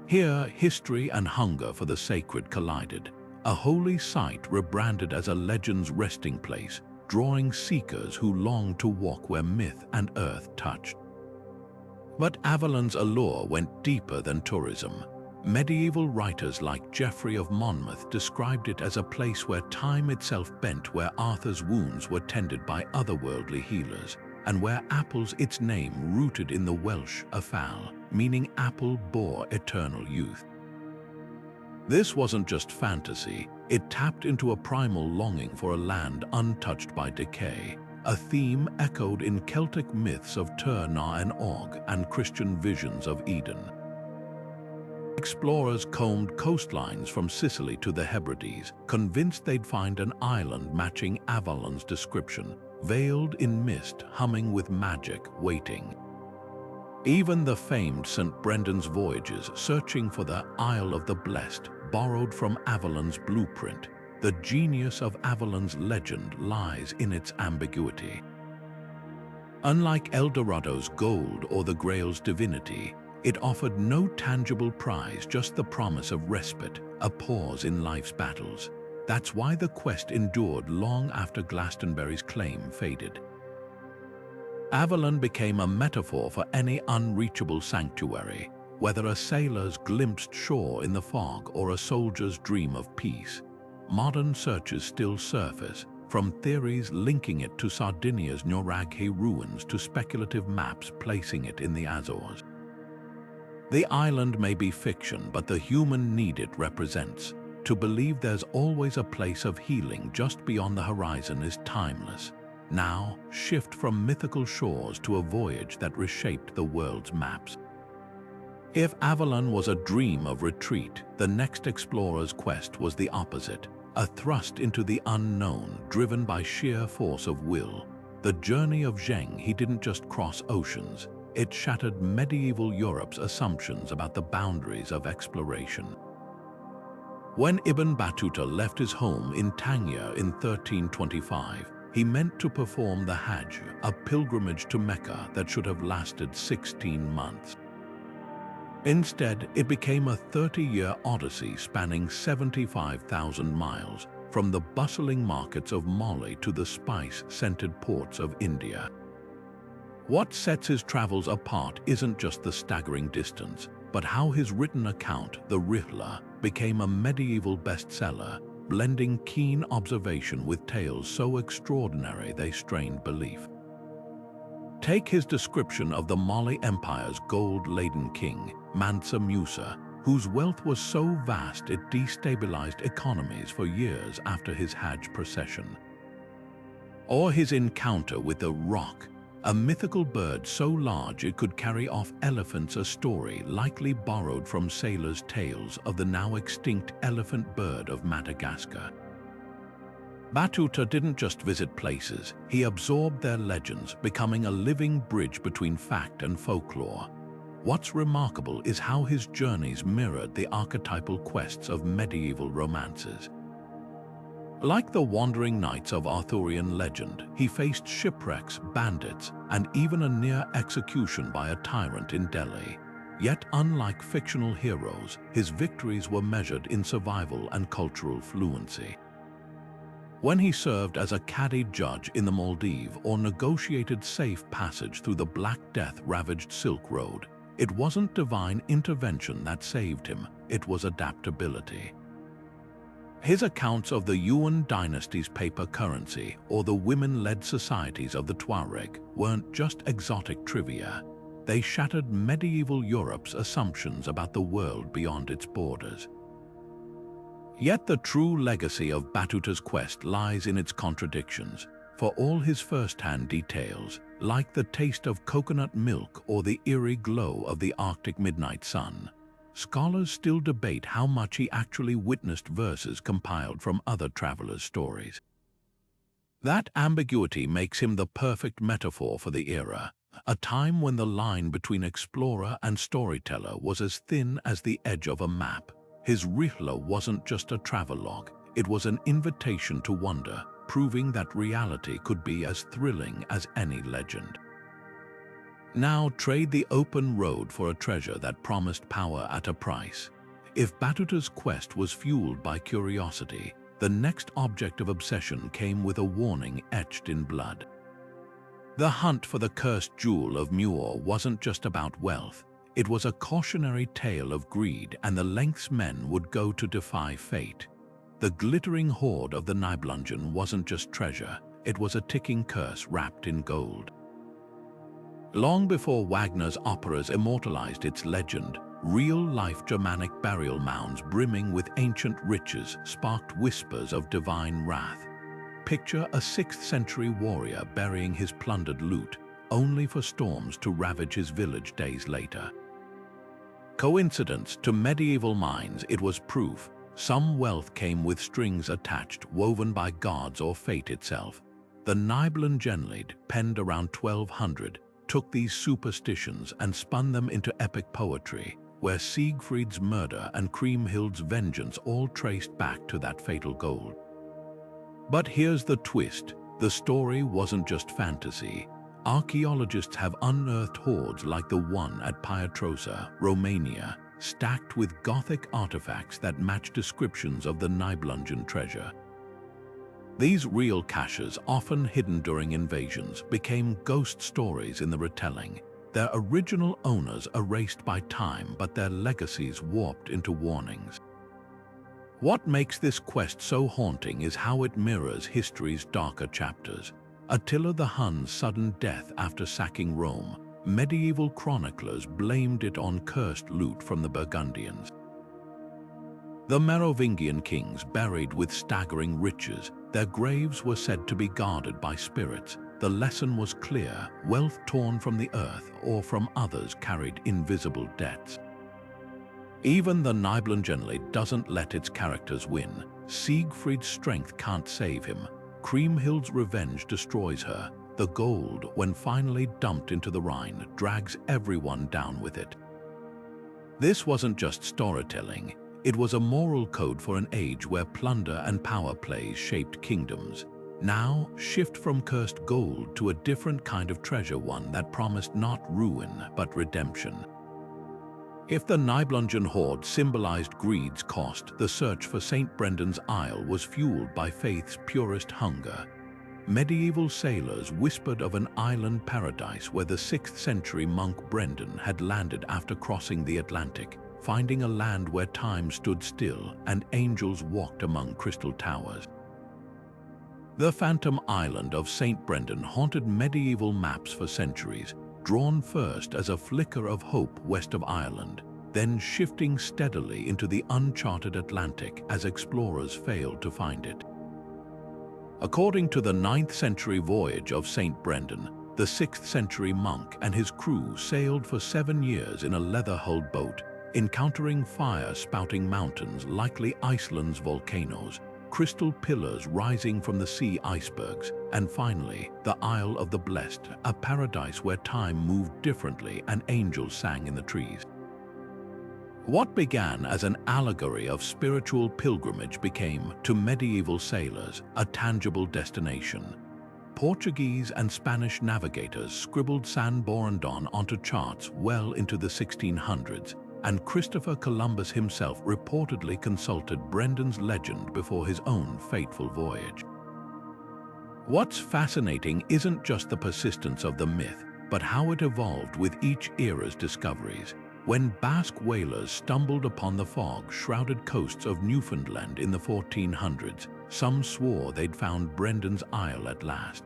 Here, history and hunger for the sacred collided, a holy site rebranded as a legend's resting place, drawing seekers who longed to walk where myth and earth touched. But Avalon's allure went deeper than tourism. Medieval writers like Geoffrey of Monmouth described it as a place where time itself bent, where Arthur's wounds were tended by otherworldly healers, and where apples, its name rooted in the Welsh Afal, meaning apple, bore eternal youth. This wasn't just fantasy, it tapped into a primal longing for a land untouched by decay, a theme echoed in Celtic myths of Tyr na and Og and Christian visions of Eden. Explorers combed coastlines from Sicily to the Hebrides, convinced they'd find an island matching Avalon's description, veiled in mist, humming with magic, waiting. Even the famed St. Brendan's voyages, searching for the Isle of the Blessed, borrowed from Avalon's blueprint. The genius of Avalon's legend lies in its ambiguity. Unlike El Dorado's gold or the Grail's divinity, it offered no tangible prize, just the promise of respite, a pause in life's battles. That's why the quest endured long after Glastonbury's claim faded. Avalon became a metaphor for any unreachable sanctuary, whether a sailor's glimpsed shore in the fog or a soldier's dream of peace. Modern searches still surface, from theories linking it to Sardinia's Nuraghe ruins to speculative maps placing it in the Azores. The island may be fiction, but the human need it represents. To believe there's always a place of healing just beyond the horizon is timeless. Now, shift from mythical shores to a voyage that reshaped the world's maps. If Avalon was a dream of retreat, the next explorer's quest was the opposite, a thrust into the unknown, driven by sheer force of will. The journey of Zheng, he didn't just cross oceans, it shattered medieval Europe's assumptions about the boundaries of exploration. When Ibn Battuta left his home in Tangier in 1325, he meant to perform the Hajj, a pilgrimage to Mecca that should have lasted 16 months. Instead, it became a 30-year odyssey spanning 75,000 miles, from the bustling markets of Mali to the spice-scented ports of India. What sets his travels apart isn't just the staggering distance, but how his written account, the Rihla, became a medieval bestseller, blending keen observation with tales so extraordinary they strained belief. Take his description of the Mali Empire's gold-laden king, Mansa Musa, whose wealth was so vast it destabilized economies for years after his Hajj procession. Or his encounter with the Roc, a mythical bird so large it could carry off elephants, a story likely borrowed from sailors' tales of the now extinct elephant bird of Madagascar. Battuta didn't just visit places, he absorbed their legends, becoming a living bridge between fact and folklore. What's remarkable is how his journeys mirrored the archetypal quests of medieval romances. Like the wandering knights of Arthurian legend, he faced shipwrecks, bandits, and even a near execution by a tyrant in Delhi. Yet unlike fictional heroes, his victories were measured in survival and cultural fluency. When he served as a Qadi judge in the Maldives or negotiated safe passage through the Black Death-ravaged Silk Road, it wasn't divine intervention that saved him, it was adaptability. His accounts of the Yuan dynasty's paper currency or the women-led societies of the Tuareg weren't just exotic trivia. They shattered medieval Europe's assumptions about the world beyond its borders. Yet the true legacy of Battuta's quest lies in its contradictions. For all his first-hand details, like the taste of coconut milk or the eerie glow of the Arctic midnight sun, scholars still debate how much he actually witnessed verses compiled from other travelers' stories. That ambiguity makes him the perfect metaphor for the era, a time when the line between explorer and storyteller was as thin as the edge of a map. His Rihla wasn't just a travelogue, it was an invitation to wonder, proving that reality could be as thrilling as any legend. Now trade the open road for a treasure that promised power at a price. If Batuta's quest was fueled by curiosity, the next object of obsession came with a warning etched in blood. The hunt for the cursed jewel of Muir wasn't just about wealth. It was a cautionary tale of greed and the lengths men would go to defy fate. The glittering hoard of the Nibelungen wasn't just treasure, it was a ticking curse wrapped in gold. Long before Wagner's operas immortalized its legend, real-life Germanic burial mounds brimming with ancient riches sparked whispers of divine wrath. Picture a 6th century warrior burying his plundered loot, only for storms to ravage his village days later. Coincidence? To medieval minds, it was proof. Some wealth came with strings attached, woven by gods or fate itself. The Nibelungenlied, penned around 1200, took these superstitions and spun them into epic poetry, where Siegfried's murder and Kriemhild's vengeance all traced back to that fatal gold. But here's the twist. The story wasn't just fantasy. Archaeologists have unearthed hoards like the one at Pietrosa, Romania, stacked with Gothic artifacts that match descriptions of the Nibelungen treasure. These real caches, often hidden during invasions, became ghost stories in the retelling, their original owners erased by time but their legacies warped into warnings. What makes this quest so haunting is how it mirrors history's darker chapters. Attila the Hun's sudden death after sacking Rome, medieval chroniclers blamed it on cursed loot from the Burgundians. The Merovingian kings buried with staggering riches, their graves were said to be guarded by spirits. The lesson was clear: wealth torn from the earth or from others carried invisible debts. Even the Nibelungenlied doesn't let its characters win. Siegfried's strength can't save him. Kriemhild's revenge destroys her. The gold, when finally dumped into the Rhine, drags everyone down with it. This wasn't just storytelling. It was a moral code for an age where plunder and power plays shaped kingdoms. Now, shift from cursed gold to a different kind of treasure, one that promised not ruin but redemption. If the Nibelungen hoard symbolized greed's cost, the search for St. Brendan's Isle was fueled by faith's purest hunger. Medieval sailors whispered of an island paradise where the 6th century monk Brendan had landed after crossing the Atlantic, finding a land where time stood still and angels walked among crystal towers. The Phantom Island of St. Brendan haunted medieval maps for centuries, drawn first as a flicker of hope west of Ireland, then shifting steadily into the uncharted Atlantic as explorers failed to find it. According to the 9th century voyage of St. Brendan, the 6th century monk and his crew sailed for 7 years in a leather-hulled boat, encountering fire-spouting mountains, likely Iceland's volcanoes, crystal pillars rising from the sea icebergs, and finally, the Isle of the Blessed, a paradise where time moved differently and angels sang in the trees. What began as an allegory of spiritual pilgrimage became, to medieval sailors, a tangible destination. Portuguese and Spanish navigators scribbled San Borondon onto charts well into the 1600s, and Christopher Columbus himself reportedly consulted Brendan's legend before his own fateful voyage. What's fascinating isn't just the persistence of the myth, but how it evolved with each era's discoveries. When Basque whalers stumbled upon the fog-shrouded coasts of Newfoundland in the 1400s, some swore they'd found Brendan's Isle at last.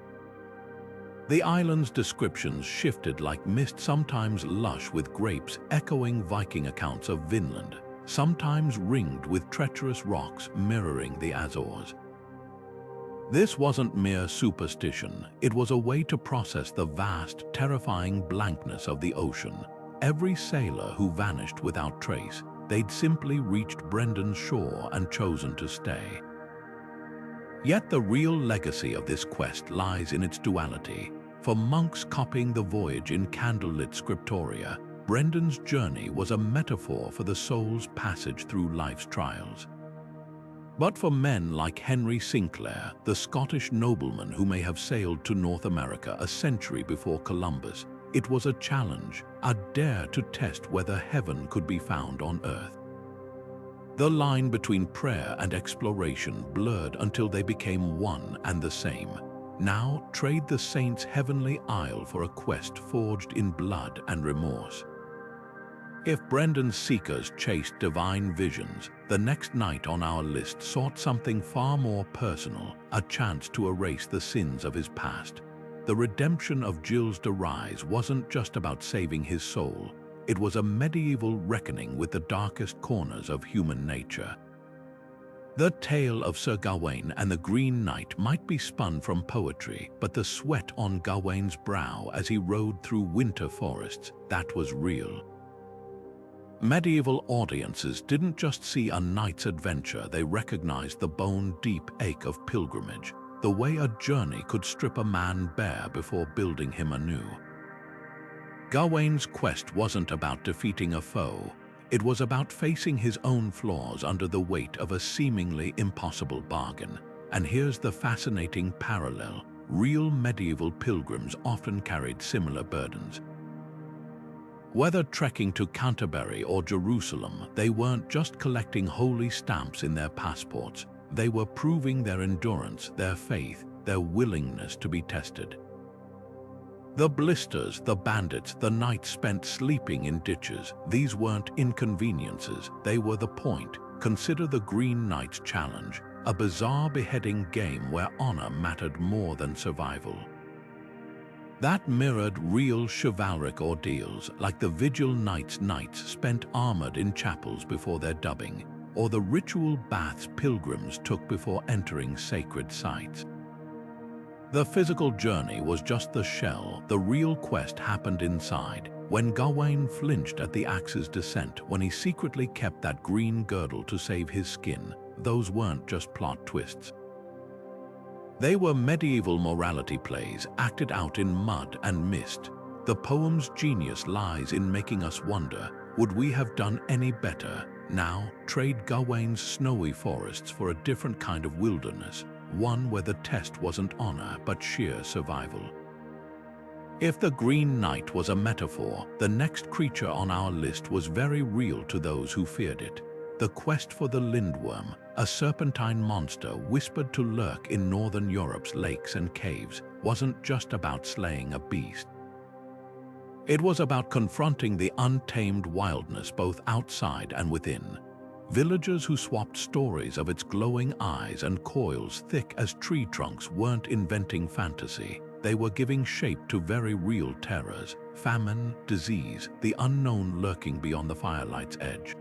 The island's descriptions shifted like mist, sometimes lush with grapes, echoing Viking accounts of Vinland, sometimes ringed with treacherous rocks mirroring the Azores. This wasn't mere superstition, it was a way to process the vast, terrifying blankness of the ocean. Every sailor who vanished without trace, they'd simply reached Brendan's shore and chosen to stay. Yet the real legacy of this quest lies in its duality. For monks copying the voyage in candlelit scriptoria, Brendan's journey was a metaphor for the soul's passage through life's trials. But for men like Henry Sinclair, the Scottish nobleman who may have sailed to North America a century before Columbus, it was a challenge, a dare to test whether heaven could be found on earth. The line between prayer and exploration blurred until they became one and the same. Now trade the saint's heavenly isle for a quest forged in blood and remorse. If Brendan's seekers chased divine visions, the next knight on our list sought something far more personal, a chance to erase the sins of his past. The redemption of Gilles de Rais wasn't just about saving his soul. It was a medieval reckoning with the darkest corners of human nature. The tale of Sir Gawain and the Green Knight might be spun from poetry, but the sweat on Gawain's brow as he rode through winter forests, that was real. Medieval audiences didn't just see a knight's adventure, they recognized the bone-deep ache of pilgrimage, the way a journey could strip a man bare before building him anew. Gawain's quest wasn't about defeating a foe. It was about facing his own flaws under the weight of a seemingly impossible bargain. And here's the fascinating parallel. Real medieval pilgrims often carried similar burdens. Whether trekking to Canterbury or Jerusalem, they weren't just collecting holy stamps in their passports. They were proving their endurance, their faith, their willingness to be tested. The blisters, the bandits, the nights spent sleeping in ditches, these weren't inconveniences, they were the point. Consider the Green Knight's challenge, a bizarre beheading game where honor mattered more than survival. That mirrored real chivalric ordeals, like the Vigil Knight's knights spent armored in chapels before their dubbing, or the ritual baths pilgrims took before entering sacred sites. The physical journey was just the shell, the real quest happened inside. When Gawain flinched at the axe's descent, when he secretly kept that green girdle to save his skin, those weren't just plot twists. They were medieval morality plays acted out in mud and mist. The poem's genius lies in making us wonder, would we have done any better? Now, trade Gawain's snowy forests for a different kind of wilderness, one where the test wasn't honor but sheer survival. If the Green Knight was a metaphor, the next creature on our list was very real to those who feared it. The quest for the Lindworm, a serpentine monster whispered to lurk in northern Europe's lakes and caves, wasn't just about slaying a beast. It was about confronting the untamed wildness both outside and within. Villagers who swapped stories of its glowing eyes and coils thick as tree trunks weren't inventing fantasy. They were giving shape to very real terrors, famine, disease, the unknown lurking beyond the firelight's edge.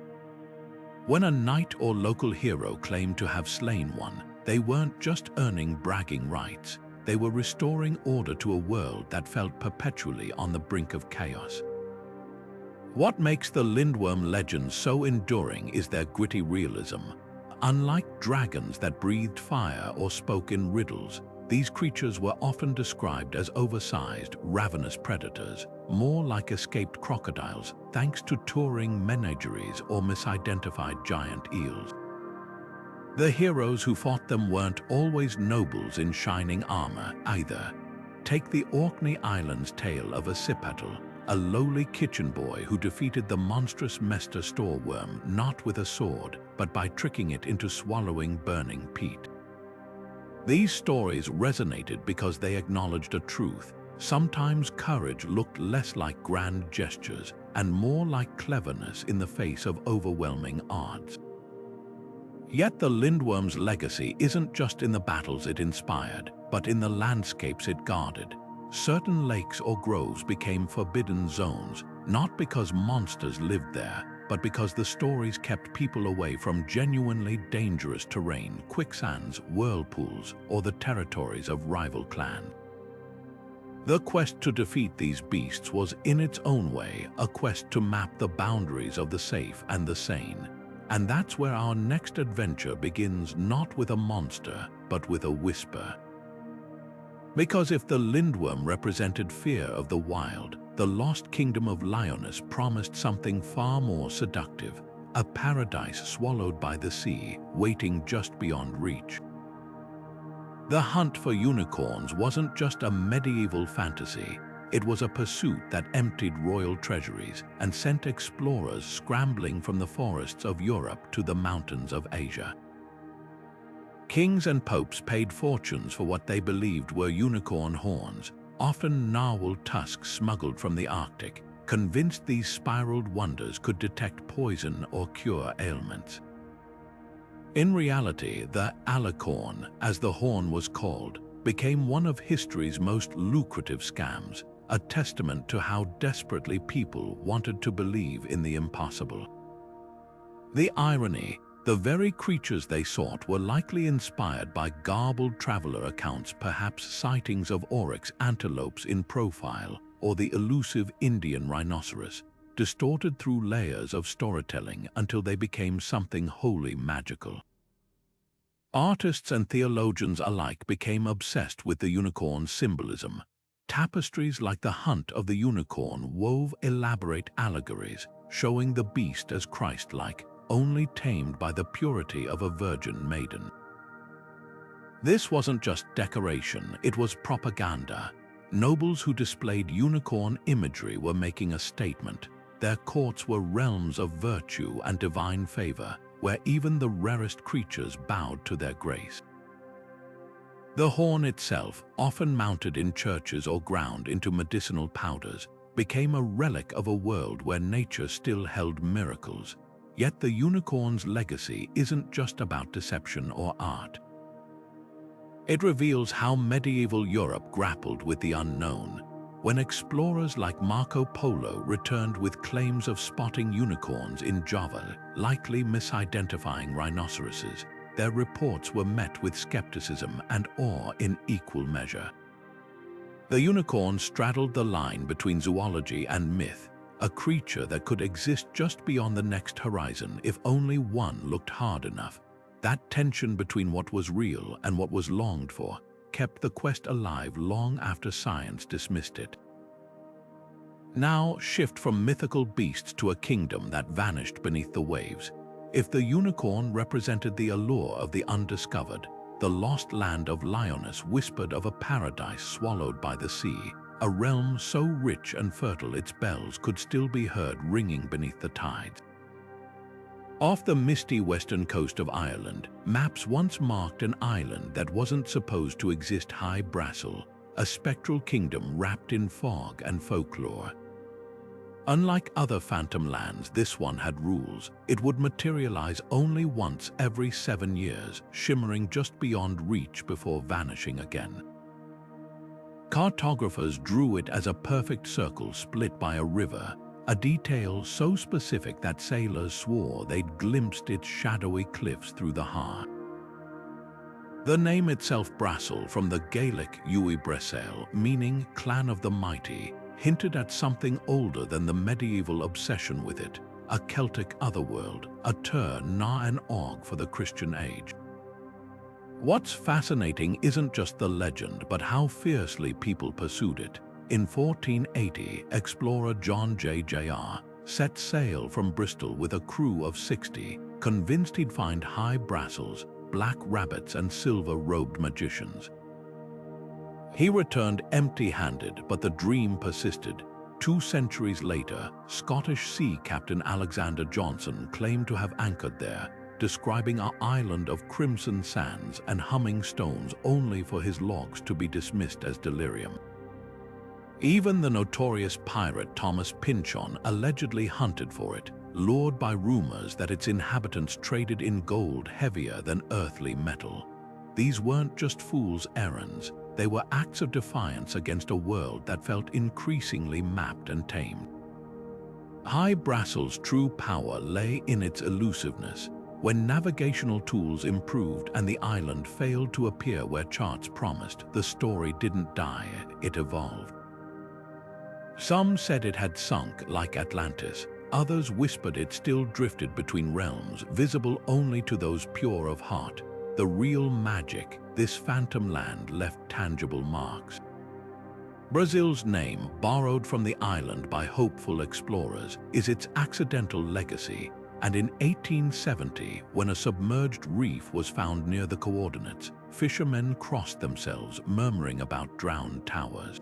When a knight or local hero claimed to have slain one, they weren't just earning bragging rights. They were restoring order to a world that felt perpetually on the brink of chaos. What makes the Lindworm legend so enduring is their gritty realism. Unlike dragons that breathed fire or spoke in riddles, these creatures were often described as oversized, ravenous predators, more like escaped crocodiles, thanks to touring menageries or misidentified giant eels. The heroes who fought them weren't always nobles in shining armor either. Take the Orkney Islands tale of Asipatl, a lowly kitchen boy who defeated the monstrous Mester Storeworm not with a sword, but by tricking it into swallowing burning peat. These stories resonated because they acknowledged a truth. Sometimes courage looked less like grand gestures and more like cleverness in the face of overwhelming odds. Yet the Lindworm's legacy isn't just in the battles it inspired, but in the landscapes it guarded. Certain lakes or groves became forbidden zones, not because monsters lived there, but because the stories kept people away from genuinely dangerous terrain, quicksands, whirlpools, or the territories of rival clans. The quest to defeat these beasts was in its own way a quest to map the boundaries of the safe and the sane. And that's where our next adventure begins, not with a monster, but with a whisper. Because if the Lindworm represented fear of the wild, the lost kingdom of Lyonesse promised something far more seductive, a paradise swallowed by the sea, waiting just beyond reach. The hunt for unicorns wasn't just a medieval fantasy. It was a pursuit that emptied royal treasuries and sent explorers scrambling from the forests of Europe to the mountains of Asia. Kings and popes paid fortunes for what they believed were unicorn horns, often narwhal tusks smuggled from the Arctic, convinced these spiraled wonders could detect poison or cure ailments. In reality, the alicorn, as the horn was called, became one of history's most lucrative scams, a testament to how desperately people wanted to believe in the impossible. The irony, the very creatures they sought were likely inspired by garbled traveler accounts, perhaps sightings of oryx antelopes in profile or the elusive Indian rhinoceros, distorted through layers of storytelling until they became something wholly magical. Artists and theologians alike became obsessed with the unicorn's symbolism. Tapestries like the Hunt of the Unicorn wove elaborate allegories, showing the beast as Christ-like, only tamed by the purity of a virgin maiden. This wasn't just decoration, it was propaganda. Nobles who displayed unicorn imagery were making a statement. Their courts were realms of virtue and divine favor, where even the rarest creatures bowed to their grace. The horn itself, often mounted in churches or ground into medicinal powders, became a relic of a world where nature still held miracles. Yet the unicorn's legacy isn't just about deception or art. It reveals how medieval Europe grappled with the unknown. When explorers like Marco Polo returned with claims of spotting unicorns in Java, likely misidentifying rhinoceroses, their reports were met with skepticism and awe in equal measure. The unicorn straddled the line between zoology and myth, a creature that could exist just beyond the next horizon if only one looked hard enough. That tension between what was real and what was longed for kept the quest alive long after science dismissed it. Now shift from mythical beasts to a kingdom that vanished beneath the waves. If the unicorn represented the allure of the undiscovered, the lost land of Lyonesse whispered of a paradise swallowed by the sea, a realm so rich and fertile its bells could still be heard ringing beneath the tides. Off the misty western coast of Ireland, maps once marked an island that wasn't supposed to exist, High Brasil, a spectral kingdom wrapped in fog and folklore. Unlike other phantom lands, this one had rules. It would materialize only once every 7 years, shimmering just beyond reach before vanishing again. Cartographers drew it as a perfect circle split by a river, a detail so specific that sailors swore they'd glimpsed its shadowy cliffs through the Har. The name itself, Brasil, from the Gaelic Uí Bresail, meaning clan of the mighty, hinted at something older than the medieval obsession with it, a Celtic otherworld, a Tur Na and Og for the Christian age. What's fascinating isn't just the legend, but how fiercely people pursued it. In 1480, explorer John J.J.R. set sail from Bristol with a crew of 60, convinced he'd find high Brasils, black rabbits and silver-robed magicians. He returned empty-handed, but the dream persisted. 2 centuries later, Scottish sea captain Alexander Johnson claimed to have anchored there, describing an island of crimson sands and humming stones, only for his logs to be dismissed as delirium. Even the notorious pirate Thomas Pynchon allegedly hunted for it, lured by rumors that its inhabitants traded in gold heavier than earthly metal. These weren't just fool's errands, they were acts of defiance against a world that felt increasingly mapped and tamed. High Brasil's true power lay in its elusiveness. When navigational tools improved and the island failed to appear where charts promised, the story didn't die, it evolved. Some said it had sunk like Atlantis. Others whispered it still drifted between realms, visible only to those pure of heart. The real magic, this phantom land left tangible marks. Brazil's name, borrowed from the island by hopeful explorers, is its accidental legacy. And in 1870, when a submerged reef was found near the coordinates, fishermen crossed themselves, murmuring about drowned towers.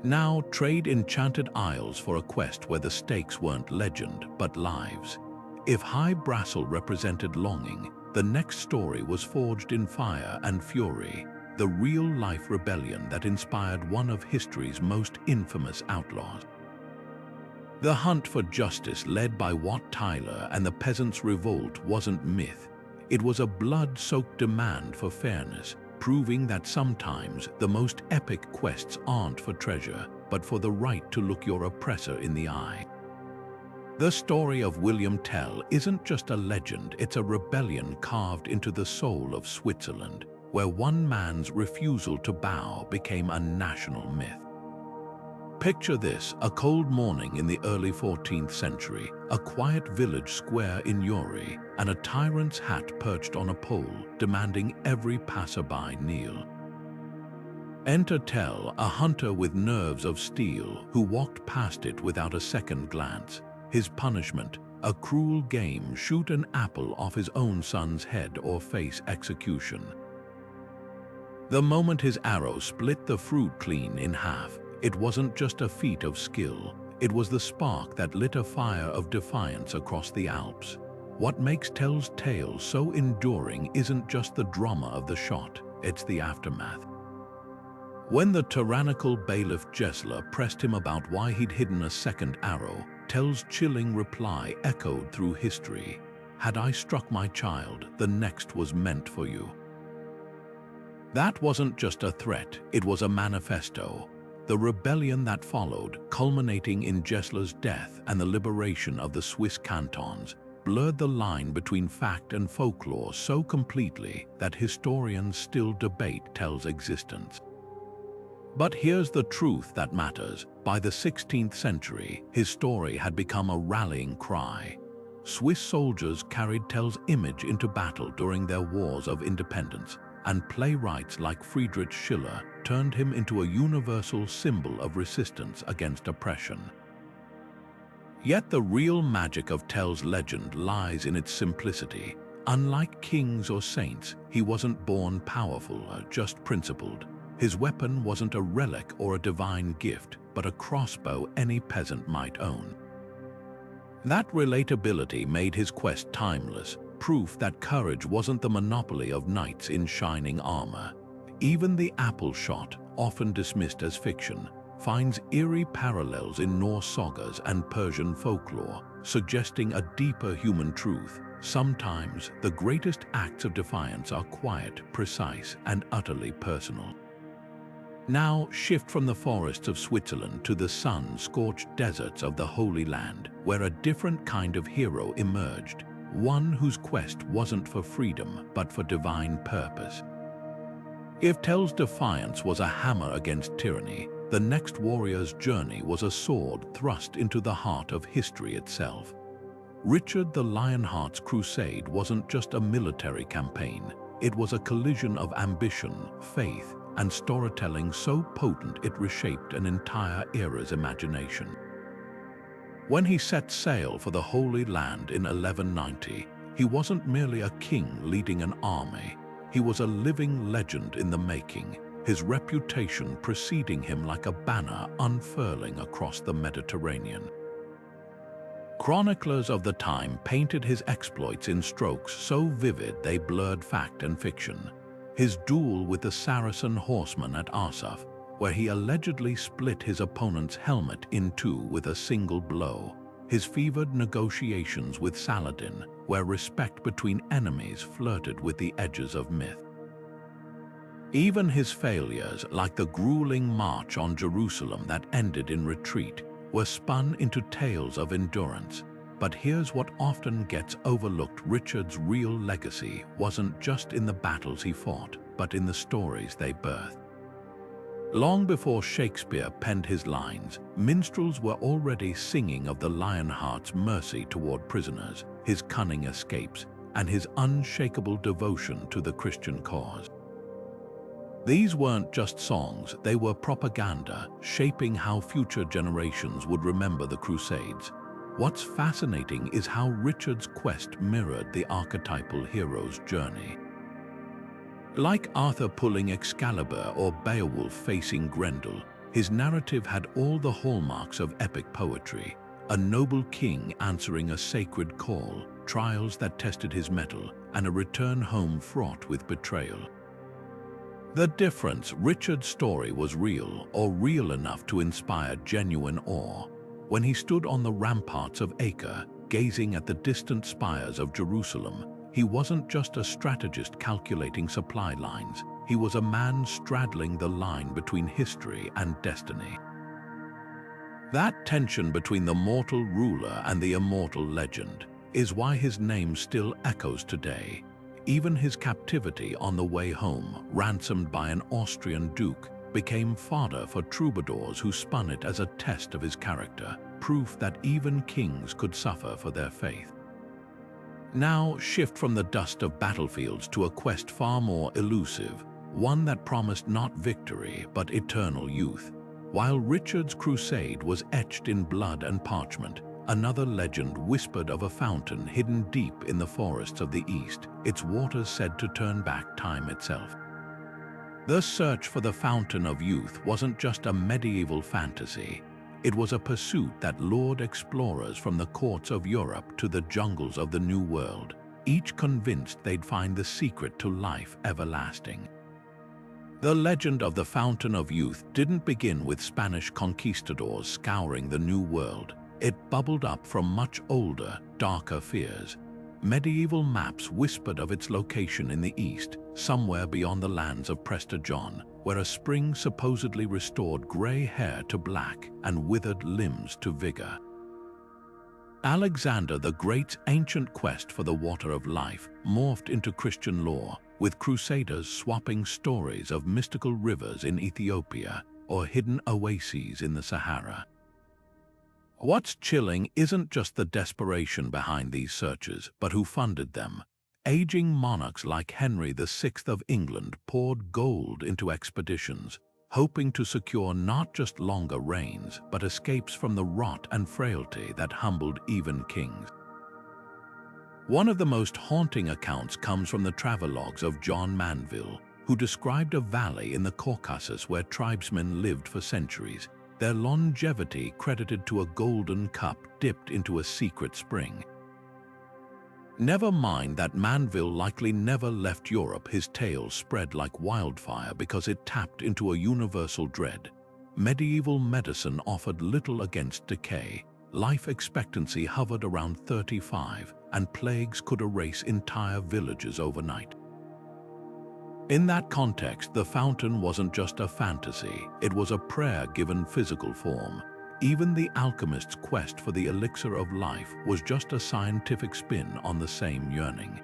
Now trade enchanted isles for a quest where the stakes weren't legend, but lives. If High Brasil represented longing, the next story was forged in fire and fury, the real-life rebellion that inspired one of history's most infamous outlaws. The hunt for justice led by Wat Tyler and the Peasants' Revolt wasn't myth. It was a blood-soaked demand for fairness, proving that sometimes the most epic quests aren't for treasure, but for the right to look your oppressor in the eye. The story of William Tell isn't just a legend, it's a rebellion carved into the soul of Switzerland, where one man's refusal to bow became a national myth. Picture this, a cold morning in the early 14th century, a quiet village square in Uri, and a tyrant's hat perched on a pole, demanding every passerby kneel. Enter Tell, a hunter with nerves of steel, who walked past it without a second glance. His punishment, a cruel game: shoot an apple off his own son's head or face execution. The moment his arrow split the fruit clean in half, it wasn't just a feat of skill, it was the spark that lit a fire of defiance across the Alps. What makes Tell's tale so enduring isn't just the drama of the shot, it's the aftermath. When the tyrannical bailiff Gessler pressed him about why he'd hidden a second arrow, Tell's chilling reply echoed through history: "Had I struck my child, the next was meant for you." That wasn't just a threat, it was a manifesto. The rebellion that followed, culminating in Gessler's death and the liberation of the Swiss cantons, blurred the line between fact and folklore so completely that historians still debate Tell's existence. But here's the truth that matters. By the 16th century, his story had become a rallying cry. Swiss soldiers carried Tell's image into battle during their wars of independence, and playwrights like Friedrich Schiller turned him into a universal symbol of resistance against oppression. Yet the real magic of Tell's legend lies in its simplicity. Unlike kings or saints, he wasn't born powerful, just principled. His weapon wasn't a relic or a divine gift, but a crossbow any peasant might own. That relatability made his quest timeless, proof that courage wasn't the monopoly of knights in shining armor. Even the apple shot, often dismissed as fiction, finds eerie parallels in Norse sagas and Persian folklore, suggesting a deeper human truth. Sometimes the greatest acts of defiance are quiet, precise, and utterly personal. Now shift from the forests of Switzerland to the sun-scorched deserts of the Holy Land, where a different kind of hero emerged, one whose quest wasn't for freedom, but for divine purpose. If Tell's defiance was a hammer against tyranny, the next warrior's journey was a sword thrust into the heart of history itself. Richard the Lionheart's crusade wasn't just a military campaign, it was a collision of ambition, faith, and storytelling so potent it reshaped an entire era's imagination. When he set sail for the Holy Land in 1190, he wasn't merely a king leading an army. He was a living legend in the making, his reputation preceding him like a banner unfurling across the Mediterranean. Chroniclers of the time painted his exploits in strokes so vivid they blurred fact and fiction. His duel with the Saracen horseman at Arsuf, where he allegedly split his opponent's helmet in two with a single blow. His fevered negotiations with Saladin, where respect between enemies flirted with the edges of myth. Even his failures, like the grueling march on Jerusalem that ended in retreat, were spun into tales of endurance. But here's what often gets overlooked: Richard's real legacy wasn't just in the battles he fought, but in the stories they birthed. Long before Shakespeare penned his lines, minstrels were already singing of the Lionheart's mercy toward prisoners, his cunning escapes, and his unshakable devotion to the Christian cause. These weren't just songs, they were propaganda, shaping how future generations would remember the Crusades. What's fascinating is how Richard's quest mirrored the archetypal hero's journey. Like Arthur pulling Excalibur or Beowulf facing Grendel, his narrative had all the hallmarks of epic poetry: a noble king answering a sacred call, trials that tested his mettle, and a return home fraught with betrayal. The difference: Richard's story was real, or real enough to inspire genuine awe. When he stood on the ramparts of Acre, gazing at the distant spires of Jerusalem, he wasn't just a strategist calculating supply lines. He was a man straddling the line between history and destiny. That tension between the mortal ruler and the immortal legend is why his name still echoes today. Even his captivity on the way home, ransomed by an Austrian duke, became fodder for troubadours who spun it as a test of his character, proof that even kings could suffer for their faith. Now shift from the dust of battlefields to a quest far more elusive, one that promised not victory but eternal youth. While Richard's crusade was etched in blood and parchment, another legend whispered of a fountain hidden deep in the forests of the East, its waters said to turn back time itself. The search for the Fountain of Youth wasn't just a medieval fantasy. It was a pursuit that lured explorers from the courts of Europe to the jungles of the New World, each convinced they'd find the secret to life everlasting. The legend of the Fountain of Youth didn't begin with Spanish conquistadors scouring the New World. It bubbled up from much older, darker fears. Medieval maps whispered of its location in the east, somewhere beyond the lands of Prester John, where a spring supposedly restored gray hair to black and withered limbs to vigor. Alexander the Great's ancient quest for the water of life morphed into Christian lore, with crusaders swapping stories of mystical rivers in Ethiopia or hidden oases in the Sahara. What's chilling isn't just the desperation behind these searches, but who funded them. Aging monarchs like Henry VI of England poured gold into expeditions, hoping to secure not just longer reigns, but escapes from the rot and frailty that humbled even kings. One of the most haunting accounts comes from the travelogues of John Manville, who described a valley in the Caucasus where tribesmen lived for centuries, their longevity credited to a golden cup dipped into a secret spring. Never mind that Manville likely never left Europe, his tale spread like wildfire because it tapped into a universal dread. Medieval medicine offered little against decay, life expectancy hovered around 35, and plagues could erase entire villages overnight. In that context, the fountain wasn't just a fantasy, it was a prayer given physical form. Even the alchemist's quest for the elixir of life was just a scientific spin on the same yearning.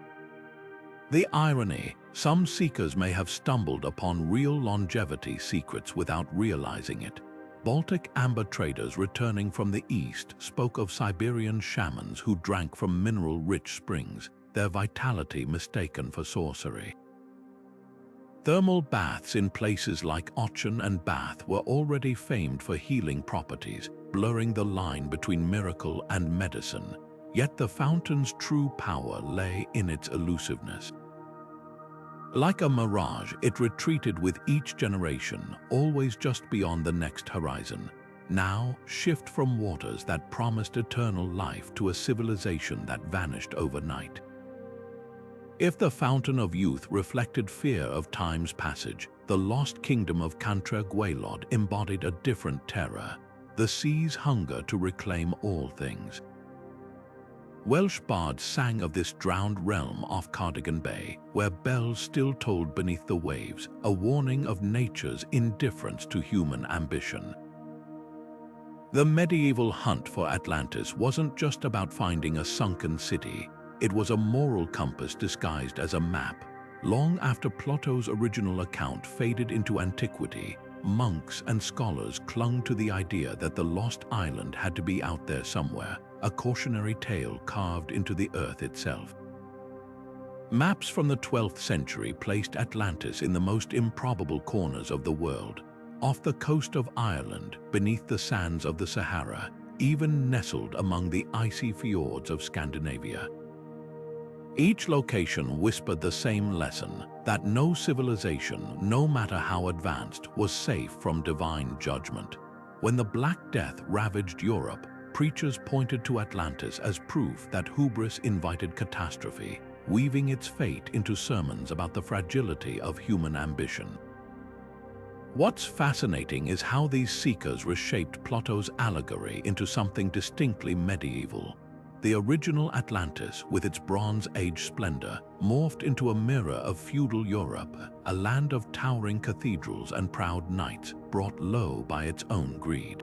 The irony: some seekers may have stumbled upon real longevity secrets without realizing it. Baltic amber traders returning from the east spoke of Siberian shamans who drank from mineral-rich springs, their vitality mistaken for sorcery. Thermal baths in places like Aachen and Bath were already famed for healing properties, blurring the line between miracle and medicine. Yet the fountain's true power lay in its elusiveness. Like a mirage, it retreated with each generation, always just beyond the next horizon. Now, shift from waters that promised eternal life to a civilization that vanished overnight. If the Fountain of Youth reflected fear of time's passage, the lost kingdom of Cantre Gwaelod embodied a different terror, the sea's hunger to reclaim all things. Welsh bards sang of this drowned realm off Cardigan Bay, where bells still tolled beneath the waves, a warning of nature's indifference to human ambition. The medieval hunt for Atlantis wasn't just about finding a sunken city. It was a moral compass disguised as a map. Long after Plato's original account faded into antiquity, monks and scholars clung to the idea that the lost island had to be out there somewhere, a cautionary tale carved into the earth itself. Maps from the 12th century placed Atlantis in the most improbable corners of the world, off the coast of Ireland, beneath the sands of the Sahara, even nestled among the icy fjords of Scandinavia. Each location whispered the same lesson, that no civilization, no matter how advanced, was safe from divine judgment. When the Black Death ravaged Europe, preachers pointed to Atlantis as proof that hubris invited catastrophe, weaving its fate into sermons about the fragility of human ambition. What's fascinating is how these seekers reshaped Plato's allegory into something distinctly medieval. The original Atlantis, with its Bronze Age splendor, morphed into a mirror of feudal Europe, a land of towering cathedrals and proud knights, brought low by its own greed.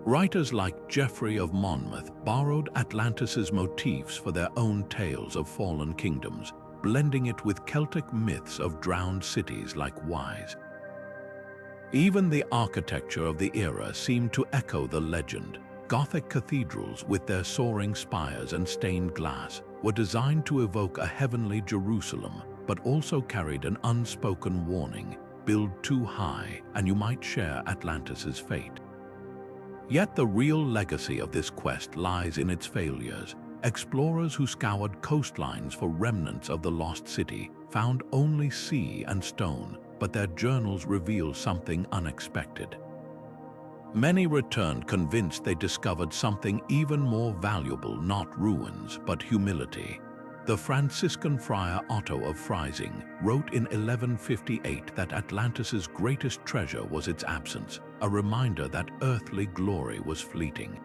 Writers like Geoffrey of Monmouth borrowed Atlantis's motifs for their own tales of fallen kingdoms, blending it with Celtic myths of drowned cities like Wise. Even the architecture of the era seemed to echo the legend. Gothic cathedrals, with their soaring spires and stained glass, were designed to evoke a heavenly Jerusalem, but also carried an unspoken warning: build too high and you might share Atlantis's fate. Yet the real legacy of this quest lies in its failures. Explorers who scoured coastlines for remnants of the lost city found only sea and stone, but their journals reveal something unexpected. Many returned convinced they discovered something even more valuable, not ruins, but humility. The Franciscan friar Otto of Freising wrote in 1158 that Atlantis's greatest treasure was its absence, a reminder that earthly glory was fleeting.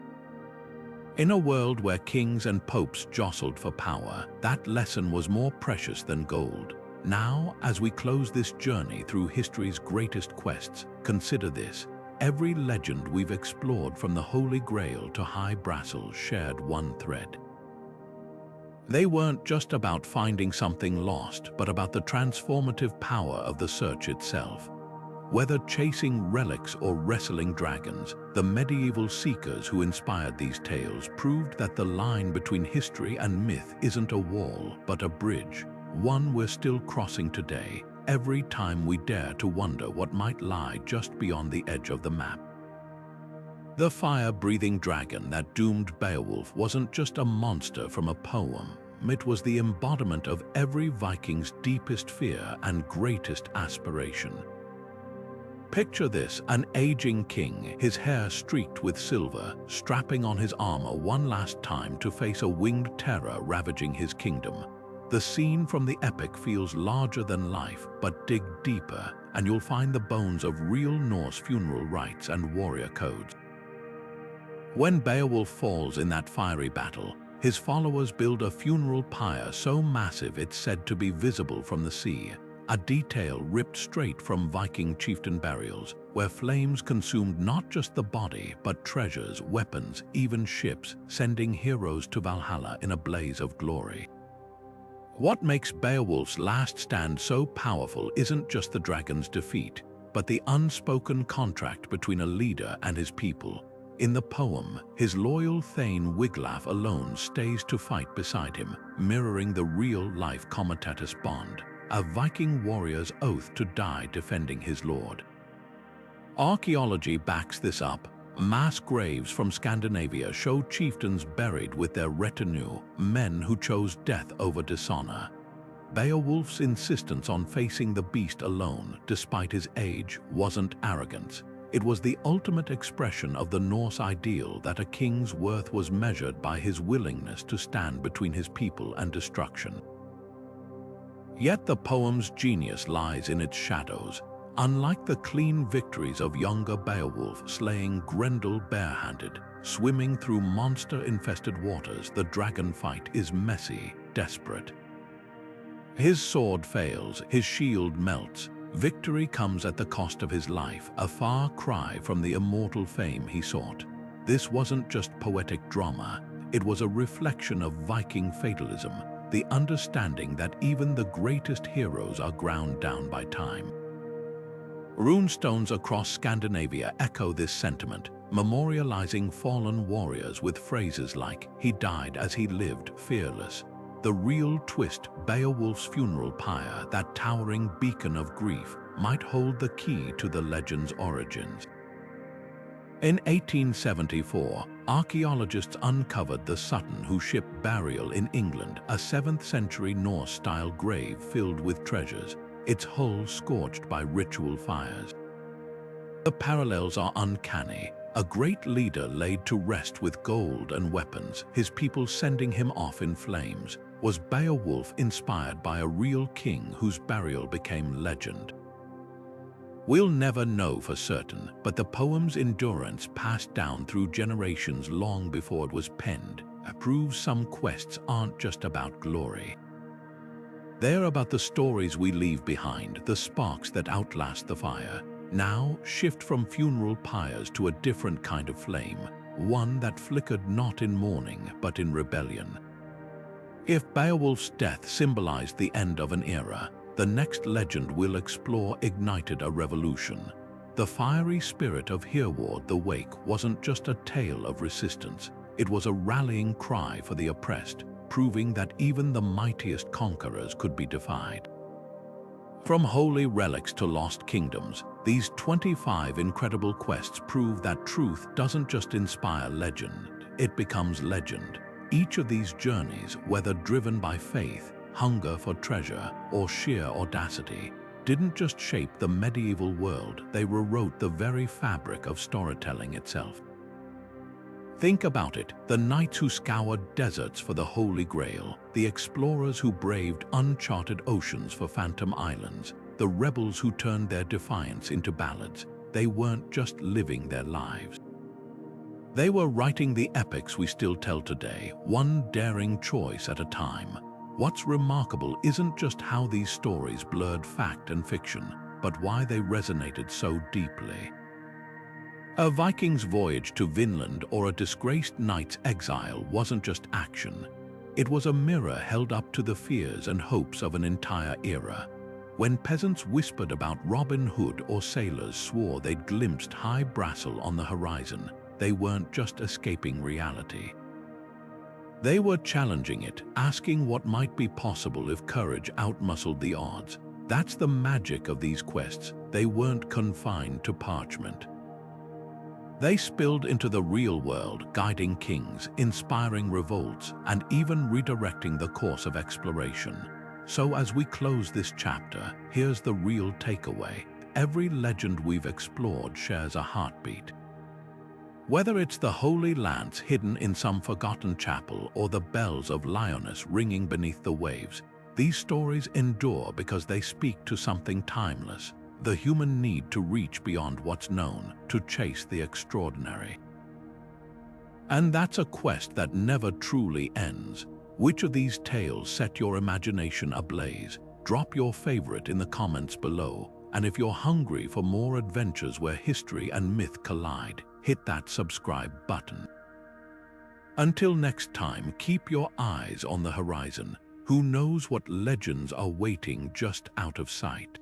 In a world where kings and popes jostled for power, that lesson was more precious than gold. Now, as we close this journey through history's greatest quests, consider this. Every legend we've explored, from the Holy Grail to High Brassel, shared one thread. They weren't just about finding something lost, but about the transformative power of the search itself. Whether chasing relics or wrestling dragons, the medieval seekers who inspired these tales proved that the line between history and myth isn't a wall, but a bridge, one we're still crossing today, every time we dare to wonder what might lie just beyond the edge of the map. The fire-breathing dragon that doomed Beowulf wasn't just a monster from a poem. It was the embodiment of every Viking's deepest fear and greatest aspiration. Picture this: an aging king, his hair streaked with silver, strapping on his armor one last time to face a winged terror ravaging his kingdom. The scene from the epic feels larger than life, but dig deeper, and you'll find the bones of real Norse funeral rites and warrior codes. When Beowulf falls in that fiery battle, his followers build a funeral pyre so massive it's said to be visible from the sea, a detail ripped straight from Viking chieftain burials, where flames consumed not just the body, but treasures, weapons, even ships, sending heroes to Valhalla in a blaze of glory. What makes Beowulf's last stand so powerful isn't just the dragon's defeat, but the unspoken contract between a leader and his people. In the poem, his loyal thane Wiglaf alone stays to fight beside him, mirroring the real-life Comitatus bond, a Viking warrior's oath to die defending his lord. Archaeology backs this up. Mass graves from Scandinavia show chieftains buried with their retinue, men who chose death over dishonor. Beowulf's insistence on facing the beast alone, despite his age, wasn't arrogance. It was the ultimate expression of the Norse ideal that a king's worth was measured by his willingness to stand between his people and destruction. Yet the poem's genius lies in its shadows. Unlike the clean victories of younger Beowulf slaying Grendel barehanded, swimming through monster-infested waters, the dragon fight is messy, desperate. His sword fails, his shield melts, Victory comes at the cost of his life, a far cry from the immortal fame he sought. This wasn't just poetic drama, it was a reflection of Viking fatalism, the understanding that even the greatest heroes are ground down by time. Runestones across Scandinavia echo this sentiment, memorializing fallen warriors with phrases like, "He died as he lived, fearless." The real twist, Beowulf's funeral pyre, that towering beacon of grief, might hold the key to the legend's origins. In 1874, archaeologists uncovered the Sutton Hoo Ship burial in England, a 7th century Norse-style grave filled with treasures, its hull scorched by ritual fires. The parallels are uncanny. A great leader laid to rest with gold and weapons, his people sending him off in flames. Was Beowulf inspired by a real king whose burial became legend? We'll never know for certain, but the poem's endurance, passed down through generations long before it was penned, proves some quests aren't just about glory. They're about the stories we leave behind, the sparks that outlast the fire. Now shift from funeral pyres to a different kind of flame, one that flickered not in mourning but in rebellion. If Beowulf's death symbolized the end of an era, the next legend we'll explore ignited a revolution. The fiery spirit of Hereward the Wake wasn't just a tale of resistance, it was a rallying cry for the oppressed, proving that even the mightiest conquerors could be defied. From holy relics to lost kingdoms, these 25 incredible quests prove that truth doesn't just inspire legend, it becomes legend. Each of these journeys, whether driven by faith, hunger for treasure, or sheer audacity, didn't just shape the medieval world, they rewrote the very fabric of storytelling itself. Think about it, the knights who scoured deserts for the Holy Grail, the explorers who braved uncharted oceans for Phantom Islands, the rebels who turned their defiance into ballads. They weren't just living their lives. They were writing the epics we still tell today, one daring choice at a time. What's remarkable isn't just how these stories blurred fact and fiction, but why they resonated so deeply. A Viking's voyage to Vinland or a disgraced knight's exile wasn't just action. It was a mirror held up to the fears and hopes of an entire era. When peasants whispered about Robin Hood or sailors swore they'd glimpsed High Brassel on the horizon, they weren't just escaping reality. They were challenging it, asking what might be possible if courage outmuscled the odds. That's the magic of these quests. They weren't confined to parchment. They spilled into the real world, guiding kings, inspiring revolts, and even redirecting the course of exploration. So as we close this chapter, here's the real takeaway. Every legend we've explored shares a heartbeat. Whether it's the Holy Lance hidden in some forgotten chapel or the bells of Lyoness ringing beneath the waves, these stories endure because they speak to something timeless. The human need to reach beyond what's known, to chase the extraordinary. And that's a quest that never truly ends. Which of these tales set your imagination ablaze? Drop your favorite in the comments below. And if you're hungry for more adventures where history and myth collide, hit that subscribe button. Until next time, keep your eyes on the horizon. Who knows what legends are waiting just out of sight?